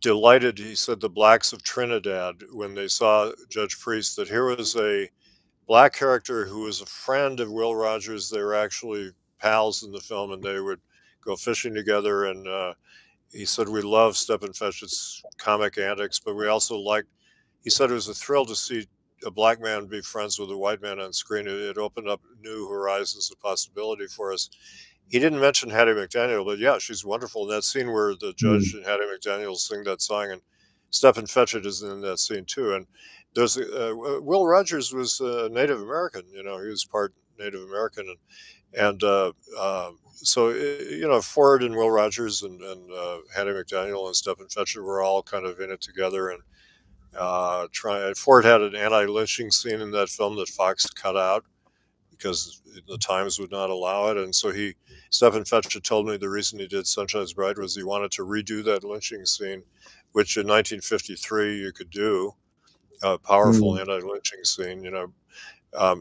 [SPEAKER 2] delighted, he said, the blacks of Trinidad when they saw Judge Priest, that here was a black character who was a friend of Will Rogers. They were actually pals in the film, and they would go fishing together. And he said, we love Stepin Fetchit's comic antics, but we also he said it was a thrill to see a black man be friends with a white man on screen. It opened up new horizons of possibility for us. He didn't mention Hattie McDaniel, but yeah, she's wonderful. In that scene where the judge and Hattie McDaniel sing that song, and Stepin Fetchit is in that scene too. And there's Will Rogers was Native American. He was part Native American, and so Ford and Will Rogers and Hattie McDaniel and Stepin Fetchit were all kind of in it together. And Ford had an anti-lynching scene in that film that Fox cut out because the times would not allow it. And so Stephen Fetchit told me the reason he did Sunshine's Bride was he wanted to redo that lynching scene, which in 1953 you could do, a powerful anti-lynching scene, you know.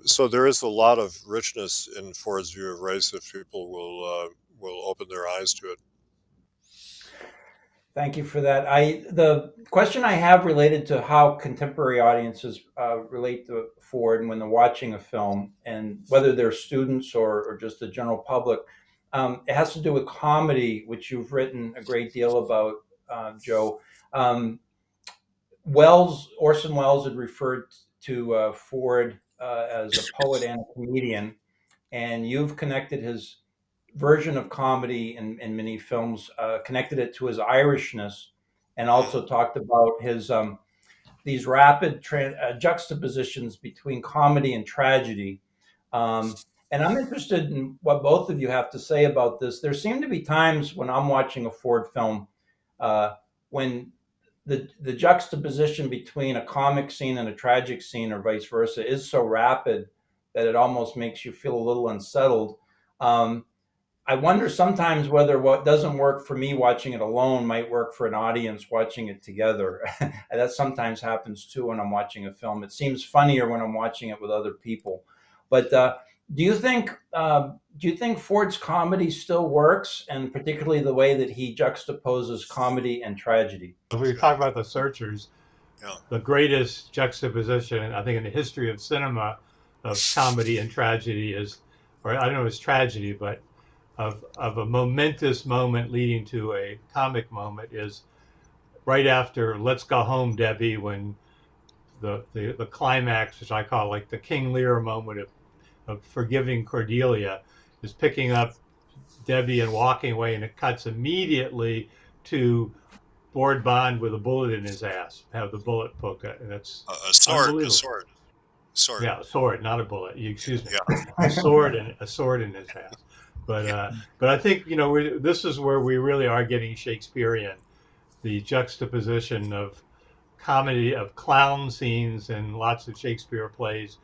[SPEAKER 2] So there is a lot of richness in Ford's view of race if people will open their eyes to it.
[SPEAKER 1] Thank you for that. The question I have related to how contemporary audiences relate to Ford when they're watching a film, and whether they're students or just the general public, it has to do with comedy, which you've written a great deal about, Joe. Orson Welles had referred to Ford as a poet and a comedian, and you've connected his version of comedy in many films, connected it to his Irishness, and also talked about his these rapid juxtapositions between comedy and tragedy. And I'm interested in what both of you have to say about this. There seem to be times when I'm watching a Ford film when the juxtaposition between a comic scene and a tragic scene, or vice versa, is so rapid that it almost makes you feel a little unsettled. I wonder sometimes whether what doesn't work for me watching it alone might work for an audience watching it together. And that sometimes happens too when I'm watching a film. It seems funnier when I'm watching it with other people. But do you think Ford's comedy still works, and particularly the way that he juxtaposes comedy and tragedy?
[SPEAKER 3] If we talk about The Searchers,
[SPEAKER 2] Yeah.
[SPEAKER 3] the greatest juxtaposition, I think, in the history of cinema of comedy and tragedy is, or I don't know if it's tragedy, but of a momentous moment leading to a comic moment is right after Let's Go Home, Debbie, when the climax, which I call like the King Lear moment of forgiving Cordelia, is picking up Debbie and walking away, and it cuts immediately to Lord Bond with a bullet in his ass, have the bullet poke it, and that's
[SPEAKER 2] a sword,
[SPEAKER 3] Yeah, a sword, not a bullet. Excuse me.
[SPEAKER 2] Yeah.
[SPEAKER 3] A sword in his ass. But I think, you know, this is where we really are getting Shakespearean, the juxtaposition of comedy, of clown scenes in lots of Shakespeare plays,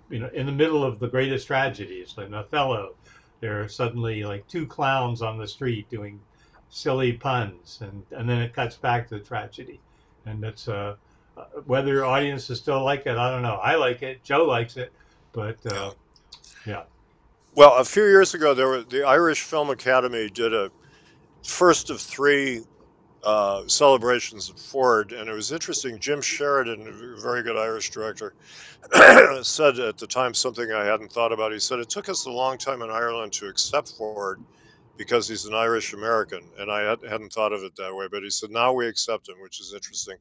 [SPEAKER 3] you know, in the middle of the greatest tragedies. Like in Othello, there are suddenly like two clowns on the street doing silly puns, and then it cuts back to the tragedy. And it's whether audiences still like it, I don't know. I like it. Joe likes it, but yeah.
[SPEAKER 2] Well, a few years ago, the Irish Film Academy did a first of three celebrations of Ford, and it was interesting. Jim Sheridan, a very good Irish director, said at the time something I hadn't thought about. He said, it took us a long time in Ireland to accept Ford because he's an Irish American, and I hadn't thought of it that way, but he said, now we accept him, which is interesting.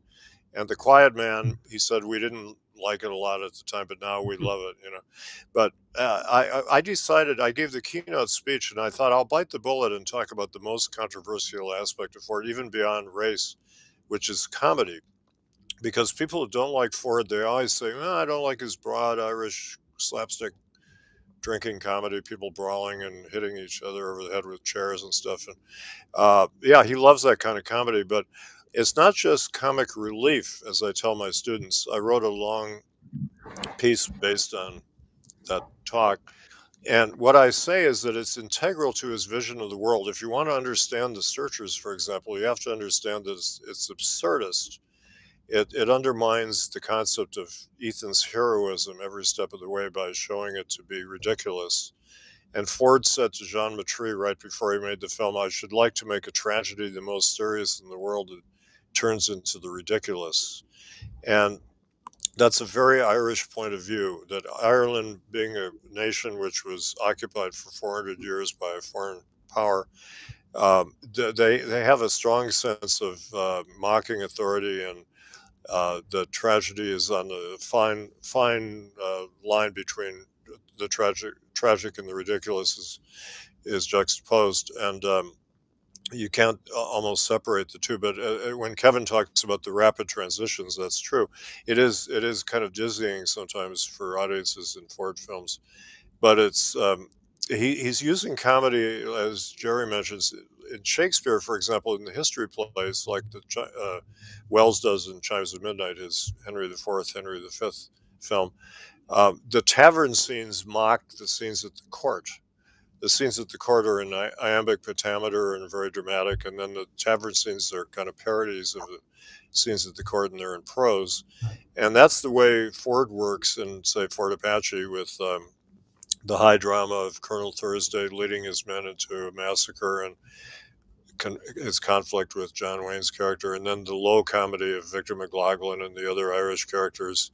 [SPEAKER 2] And The Quiet Man, he said, we didn't like it a lot at the time, but now we love it, you know. But I decided, I gave the keynote speech, and I thought I'll bite the bullet and talk about the most controversial aspect of Ford, even beyond race, which is comedy. Because people who don't like Ford, they always say, oh, I don't like his broad Irish slapstick drinking comedy, people brawling and hitting each other over the head with chairs and stuff. And yeah, he loves that kind of comedy, but it's not just comic relief, as I tell my students. I wrote a long piece based on that talk. And what I say is that it's integral to his vision of the world. If you want to understand The Searchers, for example, you have to understand that it's absurdist. It undermines the concept of Ethan's heroism every step of the way by showing it to be ridiculous. And Ford said to Jean Matry right before he made the film, I should like to make a tragedy the most serious in the world that turns into the ridiculous. And that's a very Irish point of view, that Ireland, being a nation which was occupied for 400 years by a foreign power, they have a strong sense of mocking authority, and the tragedy is on the fine line between the tragic and the ridiculous is juxtaposed, and you can't almost separate the two. But when Kevin talks about the rapid transitions, that's true. It is kind of dizzying sometimes for audiences in Ford films, but it's he's using comedy, as Jerry mentions, in Shakespeare, for example, in the history plays like the Wells does in Chimes of Midnight, his Henry IV, Henry V film. The tavern scenes mock the scenes at the court. The scenes at the court are in iambic pentameter and very dramatic, and then the tavern scenes are kind of parodies of the scenes at the court, and they're in prose. And that's the way Ford works in, say, Fort Apache, with the high drama of Colonel Thursday leading his men into a massacre and his conflict with John Wayne's character, and then the low comedy of Victor McLaglen and the other Irish characters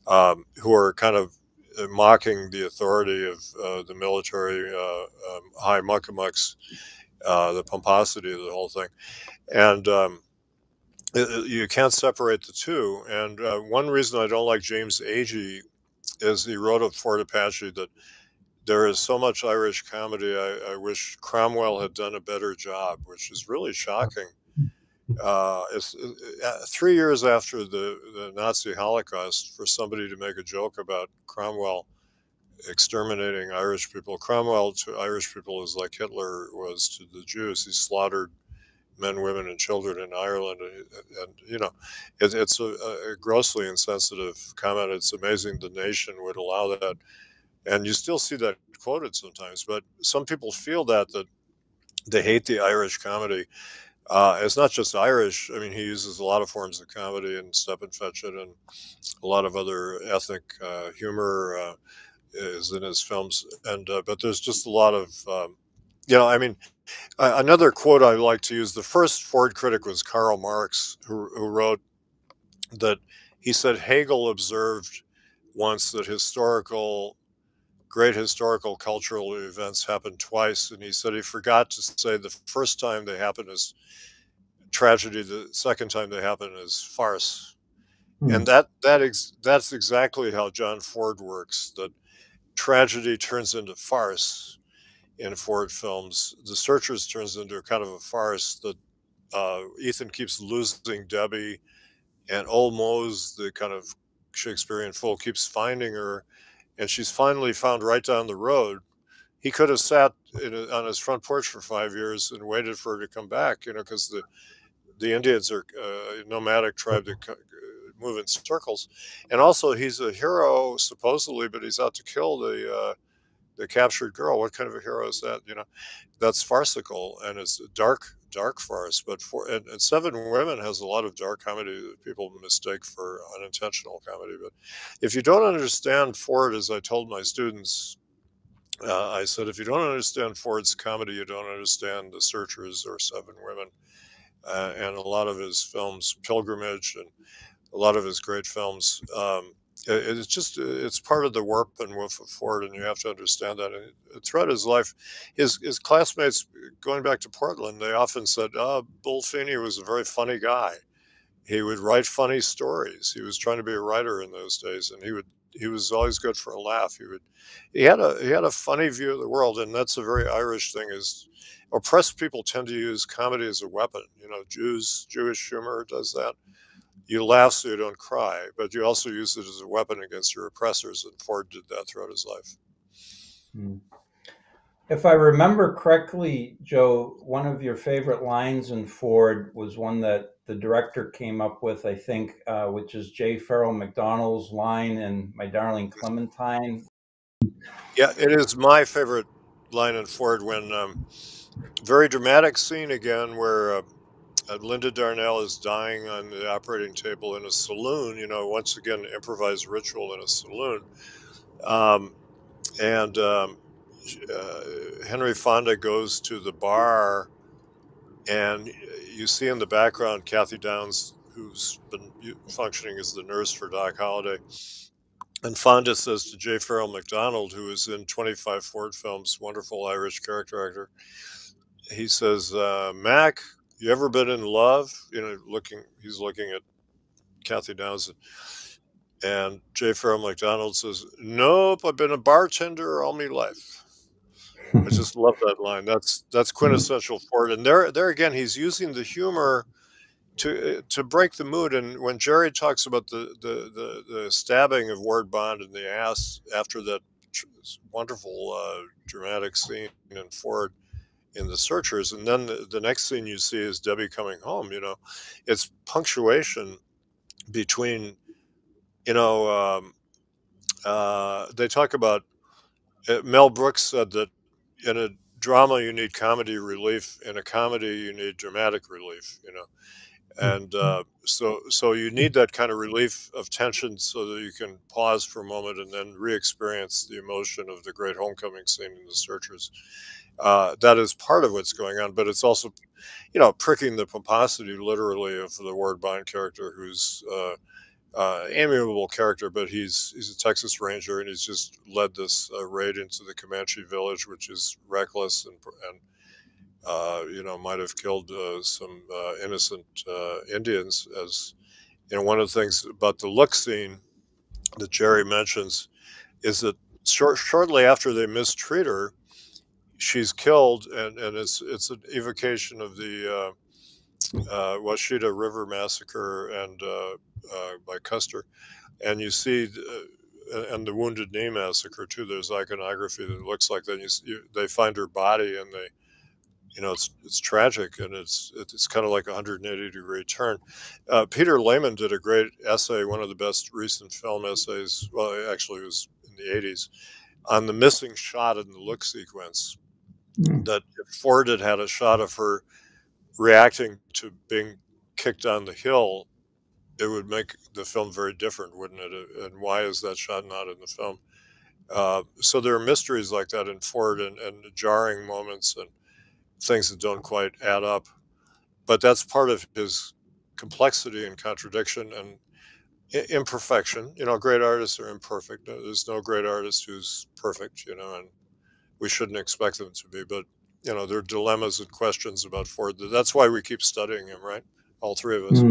[SPEAKER 2] who are kind of mocking the authority of the military high muckamucks, the pomposity of the whole thing. And you can't separate the two. And one reason I don't like James Agee is he wrote of Fort Apache that there is so much Irish comedy. I wish Cromwell had done a better job, which is really shocking. It's 3 years after the Nazi Holocaust, for somebody to make a joke about Cromwell exterminating Irish people. Cromwell to Irish people is like Hitler was to the Jews. He slaughtered men, women, and children in Ireland, and you know, it's a grossly insensitive comment. It's amazing the nation would allow that, and you still see that quoted sometimes. But some people feel that they hate the Irish comedy. It's not just Irish. I mean, he uses a lot of forms of comedy in Step and Fetch It, and a lot of other ethnic humor is in his films. And but there's just a lot of, you know, I mean, another quote I like to use, the first Ford critic was Karl Marx, who wrote that he said Hegel observed once that great historical cultural events happen twice, and he said he forgot to say the first time they happen as tragedy, the second time they happen as farce. And that's exactly how John Ford works. That tragedy turns into farce in Ford films. The Searchers turns into kind of a farce that Ethan keeps losing Debbie, and Old Mose, the kind of Shakespearean fool, keeps finding her, and she's finally found right down the road. He could have sat on his front porch for 5 years and waited for her to come back, you know, because the Indians are a nomadic tribe that move in circles. And also, he's a hero supposedly, but he's out to kill the captured girl. What kind of a hero is that? You know, that's farcical, and it's a dark farce. But and Seven Women has a lot of dark comedy that people mistake for unintentional comedy. But if you don't understand Ford, as I told my students, I said, if you don't understand Ford's comedy, you don't understand The Searchers or Seven Women. And a lot of his films, Pilgrimage, and a lot of his great films, it's part of the warp and woof of Ford, and you have to understand that. And throughout his life, his classmates, going back to Portland, they often said, Bull Feeney was a very funny guy. He would write funny stories. He was trying to be a writer in those days, and he was always good for a laugh. He had a funny view of the world, and that's a very Irish thing. Is oppressed people tend to use comedy as a weapon. You know, Jewish humor does that. You laugh so you don't cry, but you also use it as a weapon against your oppressors, and Ford did that throughout his life.
[SPEAKER 1] If I remember correctly, Joe, one of your favorite lines in Ford was one that the director came up with, I think, which is J. Farrell McDonald's line in My Darling Clementine.
[SPEAKER 2] Yeah, it is my favorite line in Ford, when very dramatic scene again where Linda Darnell is dying on the operating table in a saloon, you know, once again, improvised ritual in a saloon. Henry Fonda goes to the bar, and you see in the background Kathy Downs, who's been functioning as the nurse for Doc Holliday. And Fonda says to J. Farrell McDonald, who is in 25 Ford films, wonderful Irish character actor, he says, Mac, you ever been in love? You know, he's looking at Kathy Downs, and J. Farrell McDonald says, nope, I've been a bartender all my life. I just love that line. That's quintessential Ford. And there again, he's using the humor to break the mood. And when Jerry talks about the stabbing of Ward Bond in the ass after that wonderful dramatic scene in Ford in The Searchers, and then the next scene you see is Debbie coming home, you know, it's punctuation between, you know, they talk about Mel Brooks said that in a drama you need comedy relief, in a comedy you need dramatic relief, you know. And so you need that kind of relief of tension so that you can pause for a moment and then re-experience the emotion of the great homecoming scene in The Searchers. That is part of what's going on, but it's also, you know, pricking the pomposity literally of the Ward Bond character, who's amiable character, but he's a Texas Ranger, and he's just led this raid into the Comanche village, which is reckless and you know, might have killed some innocent Indians. As you know, one of the things about the look scene that Jerry mentions is that shortly after they mistreat her, she's killed, and it's an evocation of the Washita River massacre and by Custer, and you see. And the Wounded Knee massacre too. There's iconography that looks like that. They find her body, and they, you know, it's tragic, and it's kind of like a 180-degree turn. Peter Lehman did a great essay, one of the best recent film essays. Well, actually, it was in the 80s, on the missing shot in the look sequence. That if Ford had had a shot of her reacting to being kicked on the hill, it would make the film very different, wouldn't it? And why is that shot not in the film? So there are mysteries like that in Ford, and jarring moments and things that don't quite add up. But that's part of his complexity and contradiction and imperfection. You know, great artists are imperfect. There's no great artist who's perfect, you know, and we shouldn't expect them to be. But, you know, there are dilemmas and questions about Ford. That's why we keep studying him, right? All three of us.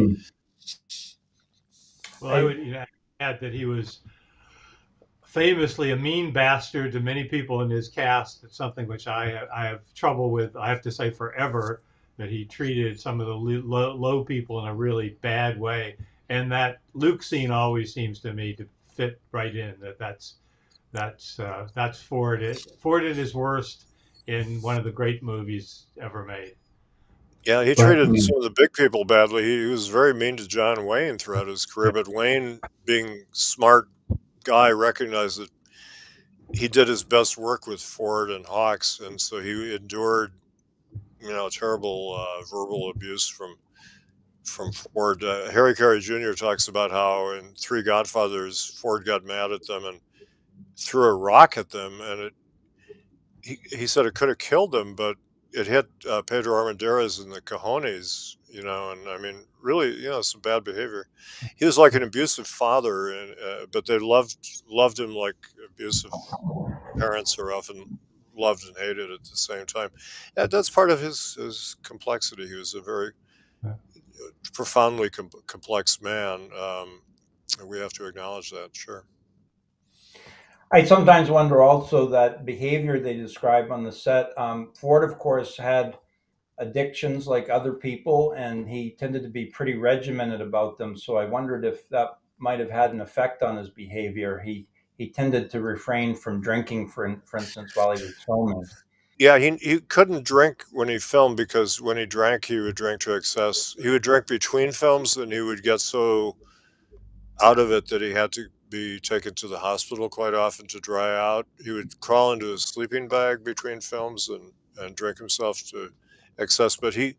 [SPEAKER 3] Well, I would add that he was famously a mean bastard to many people in his cast. It's something which I have trouble with, I have to say, forever, that he treated some of the low people in a really bad way. And that Luke scene always seems to me to fit right in. That's Ford. Ford at his worst in one of the great movies ever made.
[SPEAKER 2] Yeah, he treated some of the big people badly. He was very mean to John Wayne throughout his career, but Wayne, being smart guy, recognized that he did his best work with Ford and Hawks, and so he endured, you know, terrible verbal abuse from Ford. Harry Carey Jr. talks about how in Three Godfathers, Ford got mad at them and threw a rock at them, and he said it could have killed them, but it hit Pedro Armendariz in the cojones, you know, and I mean, really, you know, some bad behavior. He was like an abusive father, and but they loved him like abusive parents are often loved and hated at the same time. Yeah, that's part of his complexity. He was a very profoundly complex man. We have to acknowledge that, sure.
[SPEAKER 1] I sometimes wonder also that behavior they describe on the set. Ford, of course, had addictions like other people, and he tended to be pretty regimented about them. So I wondered if that might have had an effect on his behavior. He tended to refrain from drinking, for instance, while he was filming.
[SPEAKER 2] Yeah, he couldn't drink when he filmed, because when he drank, he would drink to excess. He would drink between films, and he would get so out of it that he had to be taken to the hospital quite often to dry out. He would crawl into his sleeping bag between films and drink himself to excess. But he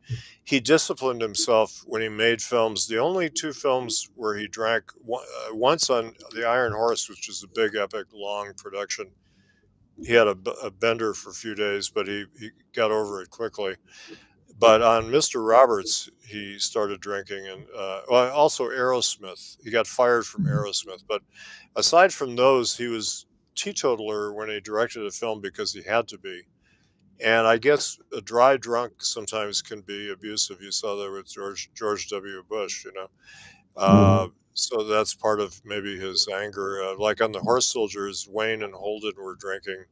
[SPEAKER 2] disciplined himself when he made films. The only two films where he drank, once on The Iron Horse, which is a big, epic, long production, he had a bender for a few days, but he got over it quickly. But on Mr. Roberts, he started drinking, and well, also Aerosmith. He got fired from Aerosmith. But aside from those, he was teetotaler when he directed a film because he had to be. And I guess a dry drunk sometimes can be abusive. You saw that with George W. Bush, you know. So that's part of maybe his anger. Like on The Horse Soldiers, Wayne and Holden were drinking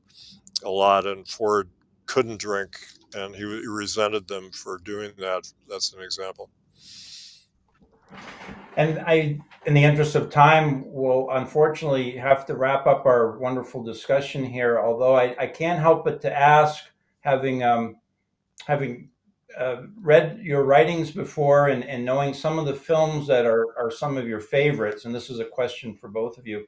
[SPEAKER 2] a lot, and Ford couldn't drink, and he resented them for doing that. That's an example.
[SPEAKER 1] And I, in the interest of time, will unfortunately have to wrap up our wonderful discussion here. Although I can't help but to ask, having read your writings before and knowing some of the films that are some of your favorites, and this is a question for both of you.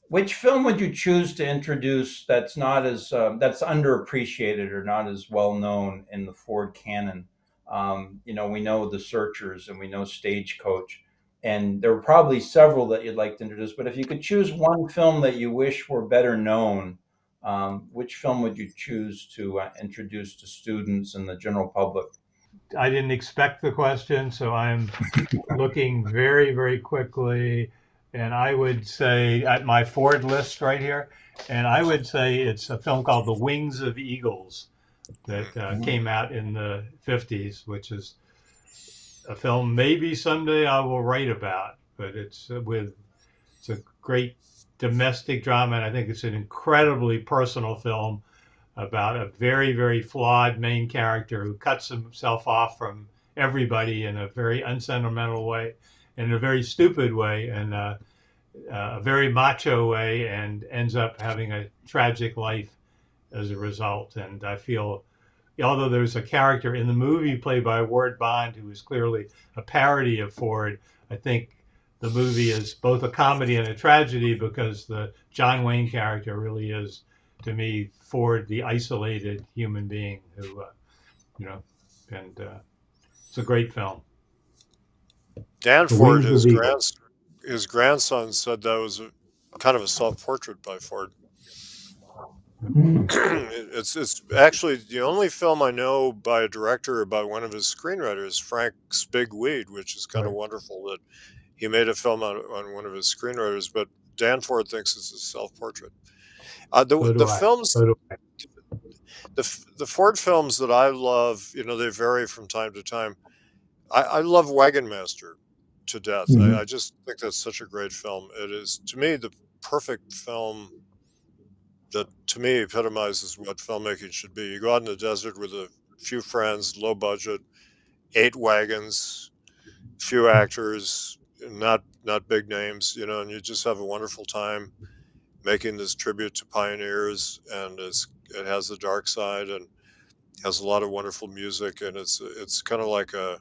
[SPEAKER 1] Which film would you choose to introduce that's not as that's underappreciated or not as well known in the Ford canon? You know, we know The Searchers and we know Stagecoach, and there were probably several that you'd like to introduce. But if you could choose one film that you wish were better known, which film would you choose to introduce to students and the general public?
[SPEAKER 3] I didn't expect the question, so I'm looking very, very quickly. And I would say at my Ford list right here, and I would say it's a film called The Wings of Eagles that
[SPEAKER 1] Mhm.
[SPEAKER 3] came out in the 50s, which is a film maybe someday I will write about. But it's a great domestic drama, and I think it's an incredibly personal film about a very, very flawed main character who cuts himself off from everybody in a very unsentimental way, in a very stupid way, and a very macho way, and ends up having a tragic life as a result. And I feel, although there's a character in the movie played by Ward Bond who is clearly a parody of Ford, I think the movie is both a comedy and a tragedy because the John Wayne character really is, to me, Ford, the isolated human being who, you know, and it's a great film. The
[SPEAKER 2] Danford,
[SPEAKER 3] Wings of Eagle.
[SPEAKER 2] his grandson said that was a kind of a self-portrait by Ford.
[SPEAKER 1] Mhm.
[SPEAKER 2] It's actually the only film I know by a director about one of his screenwriters, Frank's Big Weed, which is kind of
[SPEAKER 3] Right.
[SPEAKER 2] wonderful that he made a film on one of his screenwriters. But Danford thinks it's a self-portrait.
[SPEAKER 3] So
[SPEAKER 2] The
[SPEAKER 3] do I.
[SPEAKER 2] films,
[SPEAKER 3] So do I.
[SPEAKER 2] the Ford films that I love, you know, they vary from time to time. I love Wagon Master to death.
[SPEAKER 1] Mhm.
[SPEAKER 2] I just think that's such a great film. It is, to me, the perfect film that, to me, epitomizes what filmmaking should be. You go out in the desert with a few friends, low budget, 8 wagons, few actors, not big names, you know, and you just have a wonderful time making this tribute to pioneers. And it has the dark side and has a lot of wonderful music, and it's kind of like a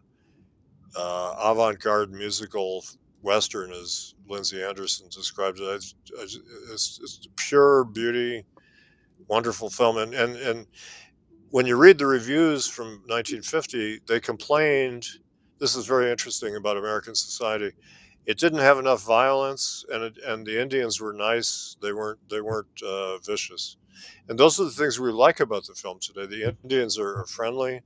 [SPEAKER 2] avant-garde musical western, as Lindsay Anderson described it. It's pure beauty, wonderful film, and when you read the reviews from 1950, they complained. This is very interesting about American society. It didn't have enough violence, and the Indians were nice. They weren't vicious, and those are the things we like about the film today. The Indians are friendly,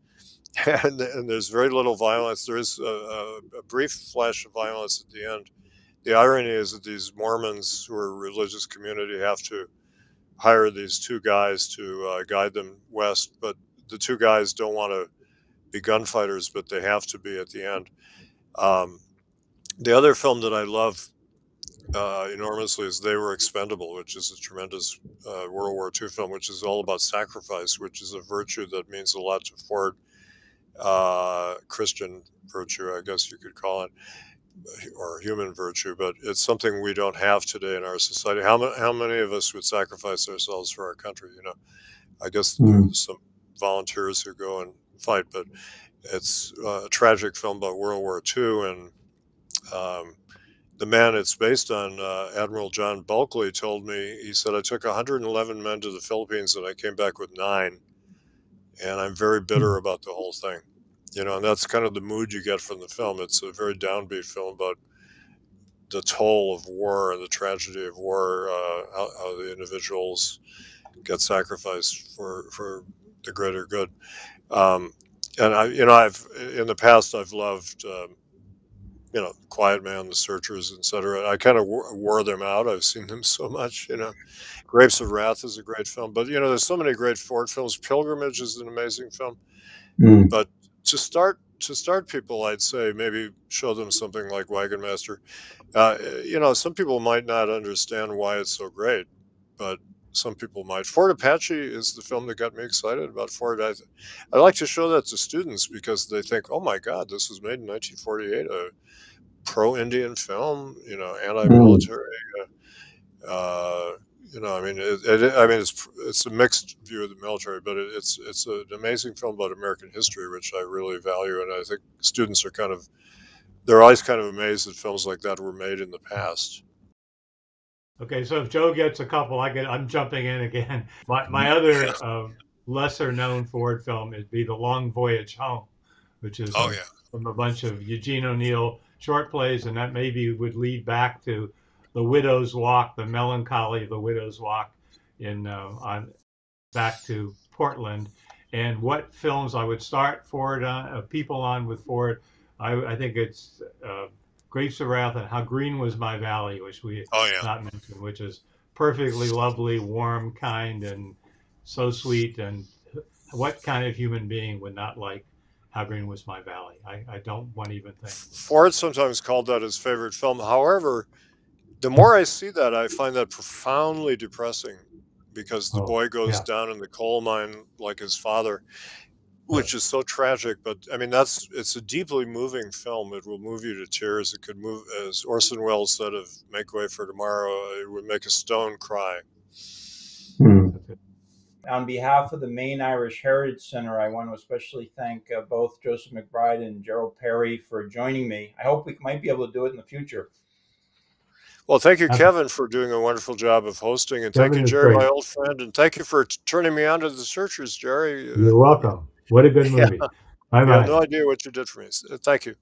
[SPEAKER 2] and there's very little violence. There is a brief flash of violence at the end. The irony is that these Mormons, who are a religious community, have to hire these two guys to guide them west, but the two guys don't want to be gunfighters, but they have to be at the end. Um, the other film that I love enormously is They Were Expendable, which is a tremendous World War II film, which is all about sacrifice, which is a virtue that means a lot to Ford. Christian virtue, I guess you could call it, or human virtue, but it's something we don't have today in our society. How many of us would sacrifice ourselves for our country? You know, I guess
[SPEAKER 1] Mhm.
[SPEAKER 2] there's some volunteers who go and fight, but it's a tragic film about World War II, and um, the man it's based on, Admiral John Bulkley, told me, he said, I took 111 men to the Philippines and I came back with 9, and I'm very bitter about the whole thing. You know, and that's kind of the mood you get from the film. It's a very downbeat film about the toll of war and the tragedy of war, how the individuals get sacrificed for the greater good. Um, and I've in the past I've loved, Quiet Man, The Searchers, etc. I kind of wore them out. I've seen them so much. Grapes of Wrath is a great film, but there's so many great Ford films. Pilgrimage is an amazing film.
[SPEAKER 1] Mhm.
[SPEAKER 2] But to start people, I'd say maybe show them something like Wagon Master. Some people might not understand why it's so great, but some people might. Fort Apache is the film that got me excited about Ford. I like to show that to students because they think, oh my God, this was made in 1948, a pro-Indian film,
[SPEAKER 1] Mhm.
[SPEAKER 2] anti-military. Uh, I mean, it's a mixed view of the military, but it's an amazing film about American history, which I really value, and I think students are they're always kind of amazed that films like that were made in the past.
[SPEAKER 3] Okay, so if Joe gets a couple, I'm jumping in again. My other lesser known Ford film would be The Long Voyage Home, which is
[SPEAKER 2] Oh yeah.
[SPEAKER 3] from a bunch of Eugene O'Neill short plays, and that maybe would lead back to The Widow's Walk, the melancholy of The Widow's Walk, in on back to Portland. And what films I would start Ford on, people on with Ford, I think it's Grapes of Wrath and How Green Was My Valley, which we
[SPEAKER 2] Oh yeah.
[SPEAKER 3] not mentioned, which is perfectly lovely, warm, kind, and so sweet. And what kind of human being would not like How Green Was My Valley? I don't want to even think.
[SPEAKER 2] Ford sometimes called that his favorite film. However, the more I see that, I find that profoundly depressing, because the boy goes down in the coal mine like his father, which is so tragic. But I mean, it's a deeply moving film. It will move you to tears. It could move, as Orson Welles said of Make Way for Tomorrow, it would make a stone cry.
[SPEAKER 1] On behalf of the Maine Irish Heritage Center, I want to especially thank both Joseph McBride and Gerald Perry for joining me. I hope we might be able to do it in the future.
[SPEAKER 2] Well, thank you, Kevin, for doing a wonderful job of hosting. And thank you, Jerry, my old friend. And thank you for turning me on to The Searchers, Jerry.
[SPEAKER 3] You're welcome. What a good movie. Bye-bye.
[SPEAKER 2] You have no idea what you did for me. Thank you.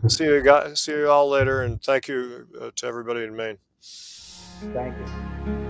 [SPEAKER 2] See you all later. And thank you to everybody in Maine.
[SPEAKER 1] Thank you.